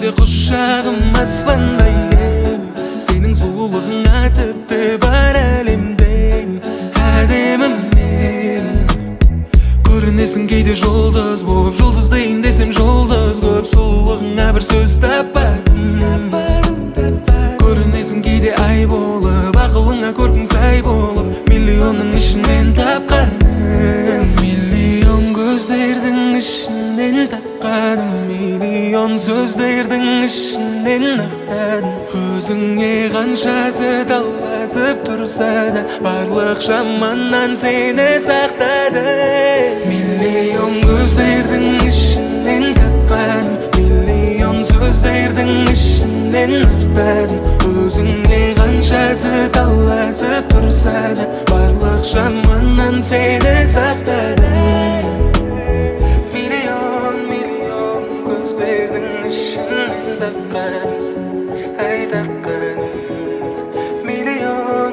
Speaker 1: Құшағым аспандай кең сенің сұлулығыңа тіпті бар әлемден әдемім мен көрінесің кейде жұлдыз болып жұлдыздайын десем жұлдыз көп сұлулығыңа бір сөз таппадым көрінесің кейде ай болып ақылыңа көркің сай болып миллионның ішінен тапқаным миллион көздердің ішінен тапқаным миллион сөздердің ішінен ақтадым өзіңе қаншасы таласып тұрса да барлық жаманнан сені сақтадым миллион көздердің ішінен тапқаным миллион сөздердің ішінен ақтадым өзіңе қаншасы таласып тұрса да барлық жаманнан сені сақтадым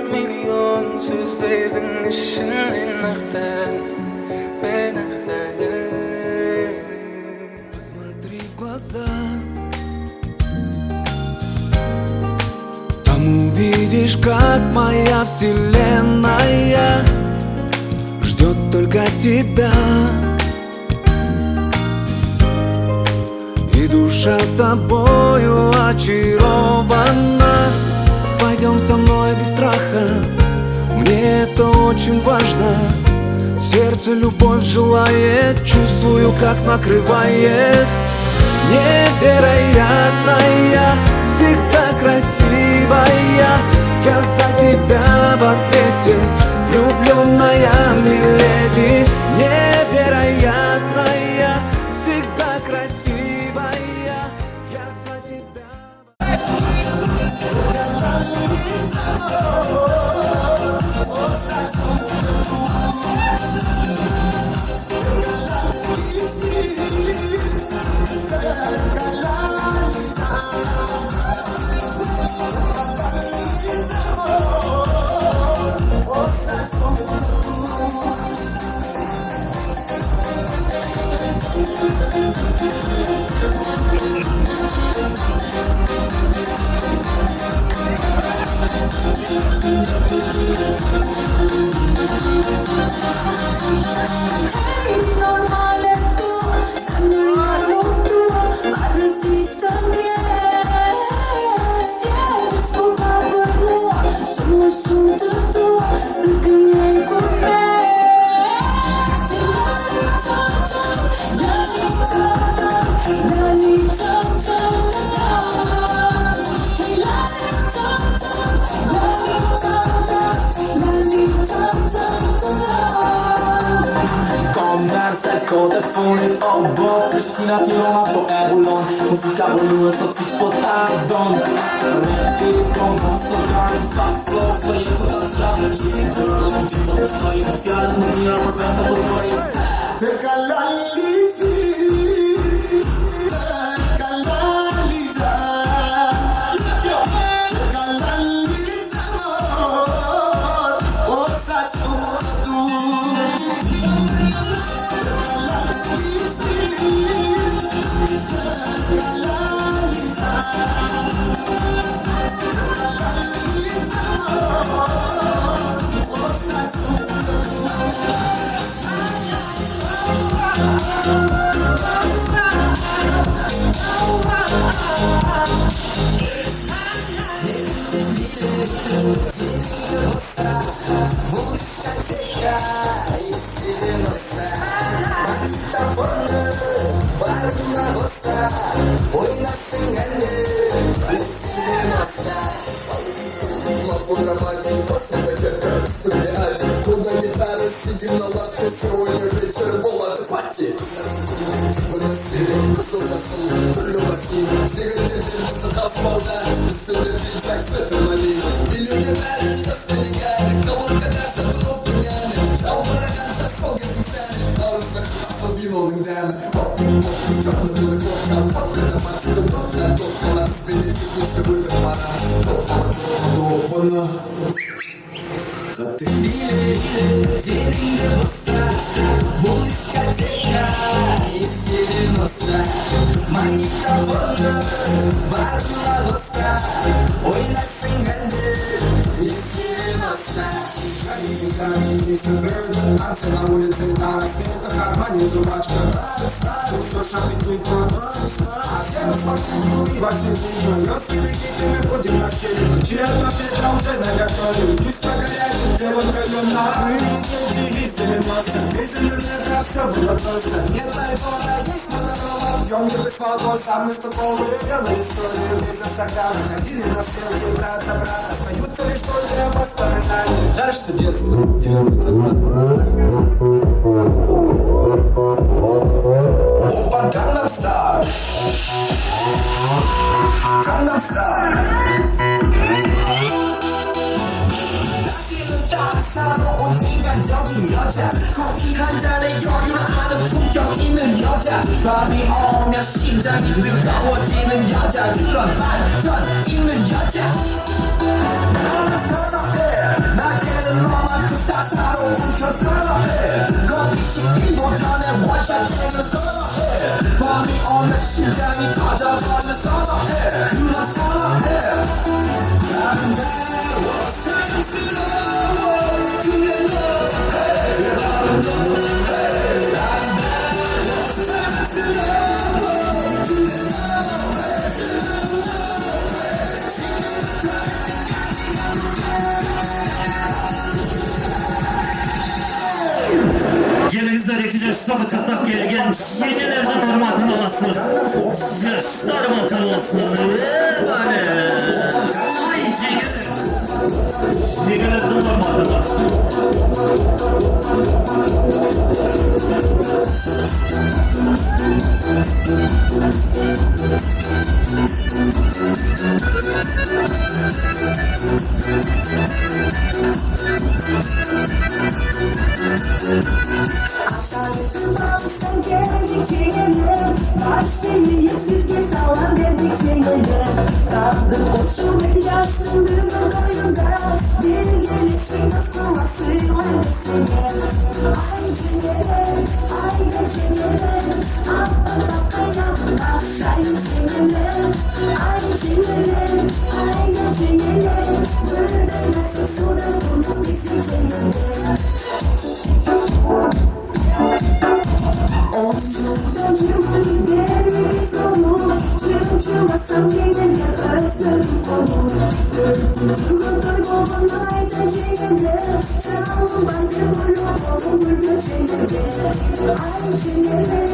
Speaker 1: миллион сөздердің глаза. Там увидишь, как моя вселенная ждет только тебя. И душа тобою очарована. Пойдем со мной без страха, мне это очень важно. Сердце любовь желает, чувствую, как накрывает. Невероятная, всегда красивая. Я за тебя в ответе, влюбленная миледи. Невероятная, всегда красивая. Я за тебя. Telefonet obok, Krystyna Tirona po Erulon. Muzyka boluje, co czuć po tardon. Rapy, pomoc, slogan, zasło, swoje to nas żadne. Yeah, girl, ty to swoim ofiarem, mówię, porwęta po twoim ser. Tylko lali сидим на лавке, сегодня вечер была ты пати. Типа на стиле, косу прилюба стиль. Жигатель, асфальта, бессильный пиджак, цвета малины. Миллионы бәрі жаспені гәрі, колонка наша тұнып дүнияны. Жалбыраған жас қол кездесәні, арызға қысқы виноның дәмі. Поппин, жоқны білі водка, фотканы маскы, топна, топна. Қызбені кездесі өтіп бара, топпаны. Ты или деньги босса, бұл дискотека из 90. Магнитофонды барына қоса, ойнайсың әнді из 90. Танцы на улице, на рассветах, кармане жвачка. Все шапит на ночь, а все на спортивку и возьми деньги. Если мы будем на стиле, чья-то беда уже наготовим. Чисто горячий. Девот района, мы не делились 90. Без интернета все было просто. Нет айфона, есть Моторола. Пьем не без водой, сам из стоколы. Делали историю без инстаграма. Ходили на ссылки, брат за брата. Остаются лишь только воспоминания. Жаль, что детство не Опа, Gangnam Style. Gangnam Style. 사로운 인간적인 여자 커피 한 잔에 여유를 아는 품격 있는 여자 밤이 오면 심장이 뜨거워지는 여자 그런 반전 있는 여자 나는 선호해 낮에는 너만큼 따사로운 겨 선호해 커피 식기 못하는 원샷 되는 선호해 밤이 Miami on the 시장이 터져버린 서너해 그렇잖아 아름다워 사랑스러워 그래 너 아름다워 사랑스러워
Speaker 7: Gelinizler ekeceğiz, sabı katlap gelgen, yegelerden hormatın olasın. Yaşlarım alkan olasın. Ay yegelerden hormatın olasın.
Speaker 4: Sen geldikçe gelir Başlayı yüksüzge sağlam verdikçe gelir Kaldım koşum yaşlı büyük koyunda Bir gelişin nasıl asırlar desene Ay cengeler, ay da cengeler Akşay cengeler, ay cengeler, ay da cengeler Burada nasıl suda bunu bizi cengeler Omzumdan cümle derli bir sonu Çılçılasam cengenler özlerim konu Dörtümü kaybolan ayda cengenler Canım bende böyle olur da cengenler Ay cengenler,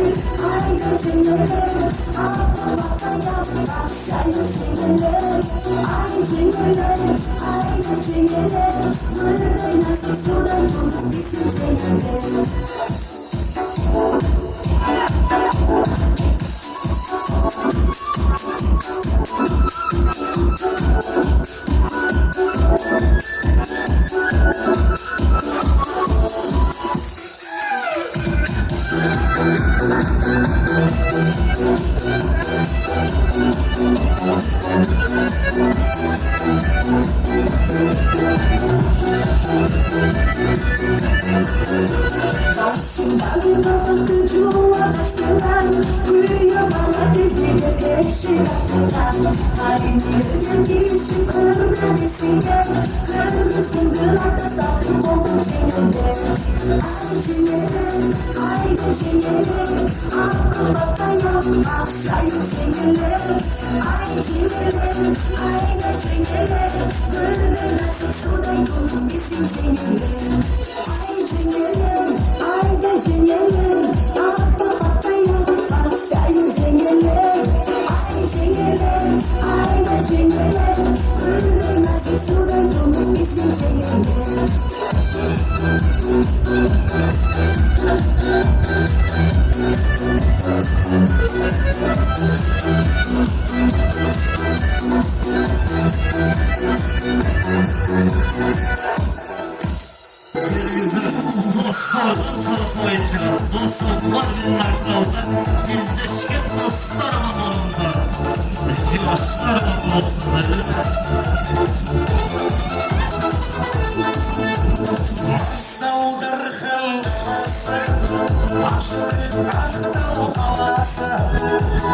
Speaker 4: ay da cengenler Baka yap, akşay cengenler Ay cengenler, ay da cengenler Burada nasıl suda bulduk bizim cengenler Başımdan bakıcıma başlayan Rüya bana dediğinde eşi başlayan Aynı yerden girişim kırmızısıyla Kırmızı da sattım oldum cengeler Ay cengeler, ay da cengeler Akıl bakayım akşay cengeler Ay cengeler, ay da cengeler Böyle nasıl suda yolum bizim cengeler Ay cengeler, ay da cengeler Akıl bakayım akşay cengeler Ay cengeler, ay da cengeler Böyle nasıl suda yolum bizim cengeler
Speaker 7: Dostlar, dostlar boyunca, dostlar var benim arkamda. Bizde şık dostlarımın olunda. Dostlarımın olunda.
Speaker 1: Dağdır xılqası Aşırı Aqtau qalası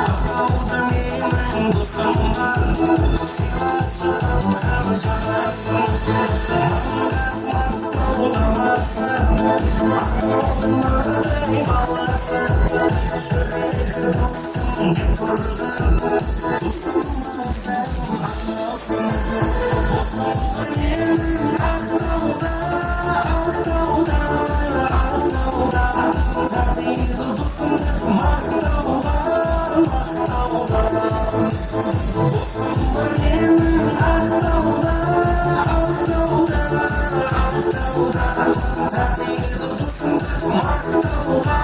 Speaker 1: Aqtauda menin dostum var Sivası Tapxan жағасы Maqnas Maqtau namасы Aqtauda maqday balası Жүрегі достым деп тұрған Достым менің Aqtauda Aqtauda Aqtauda Тағдыры достым деп мақтауға мақтауға Достым менің Aqtauda Aqtauda Aqtauda Тағдыры достым деп мақтауға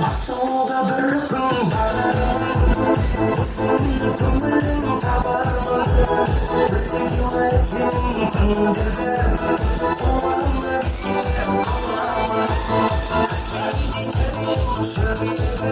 Speaker 1: Ақтауға бір күн барамын Осыны көңілін табармын Бірге өткен күндерді Қолдарына бейіп аламын Жүрегі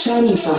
Speaker 4: Shanifa.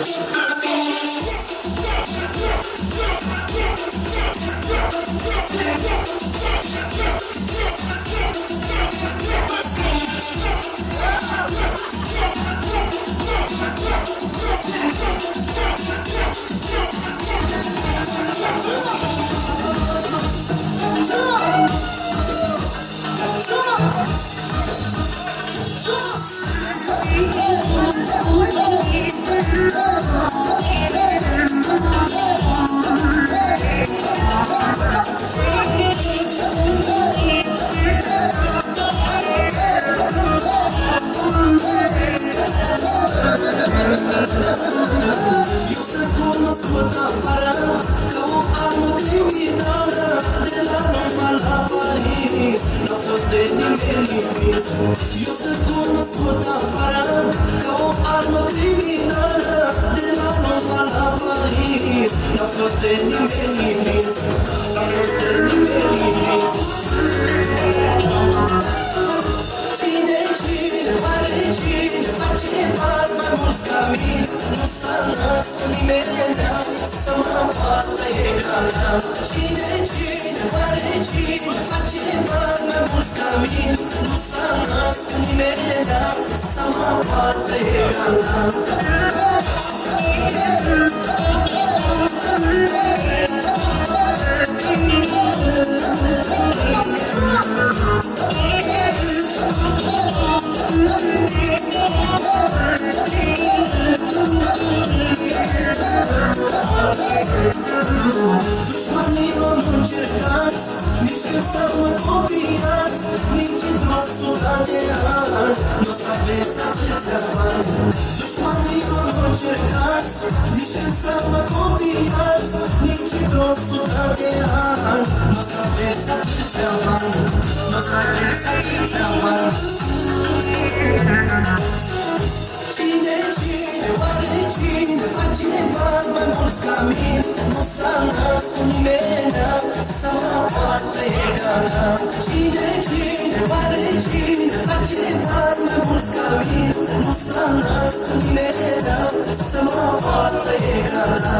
Speaker 1: nossos inimigos. E o turno puta para com arma criminal, de mano para Paris, nossos inimigos, nossos inimigos. Cine, Valentina, Fatima, vamos caminho, nossa nossa menina, sama pata e cana. Cine, Valentina, Fatima, vamos caminho, nossa nossa menina, sama pata e cana. Düşmanlığı onun çırpaz, düşkünsanma kopiyaz, niçin dostluğa değer, nos cabeça preservan. Düşmanlığı onun çırpaz, düşkünsanma kopiyaz, niçin dostluğa değer, nos cabeça preservan, nos cabeça preservan. Cine, Valentina, Fatima, vamos caminho, nossa nossa menina, sama pata e cana. Cine, Valentina, Fatima, vamos caminho, nossa nossa menina, sama pata e cana.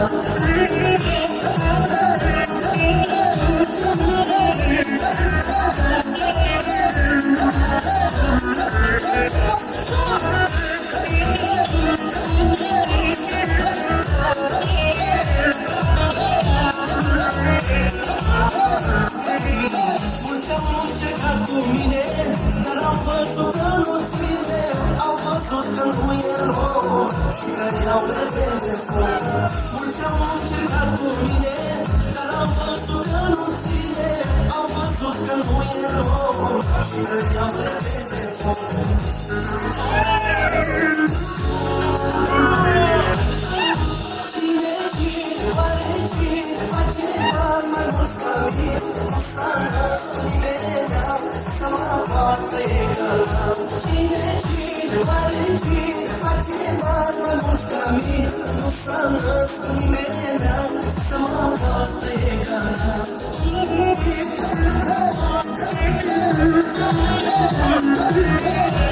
Speaker 4: Thank you.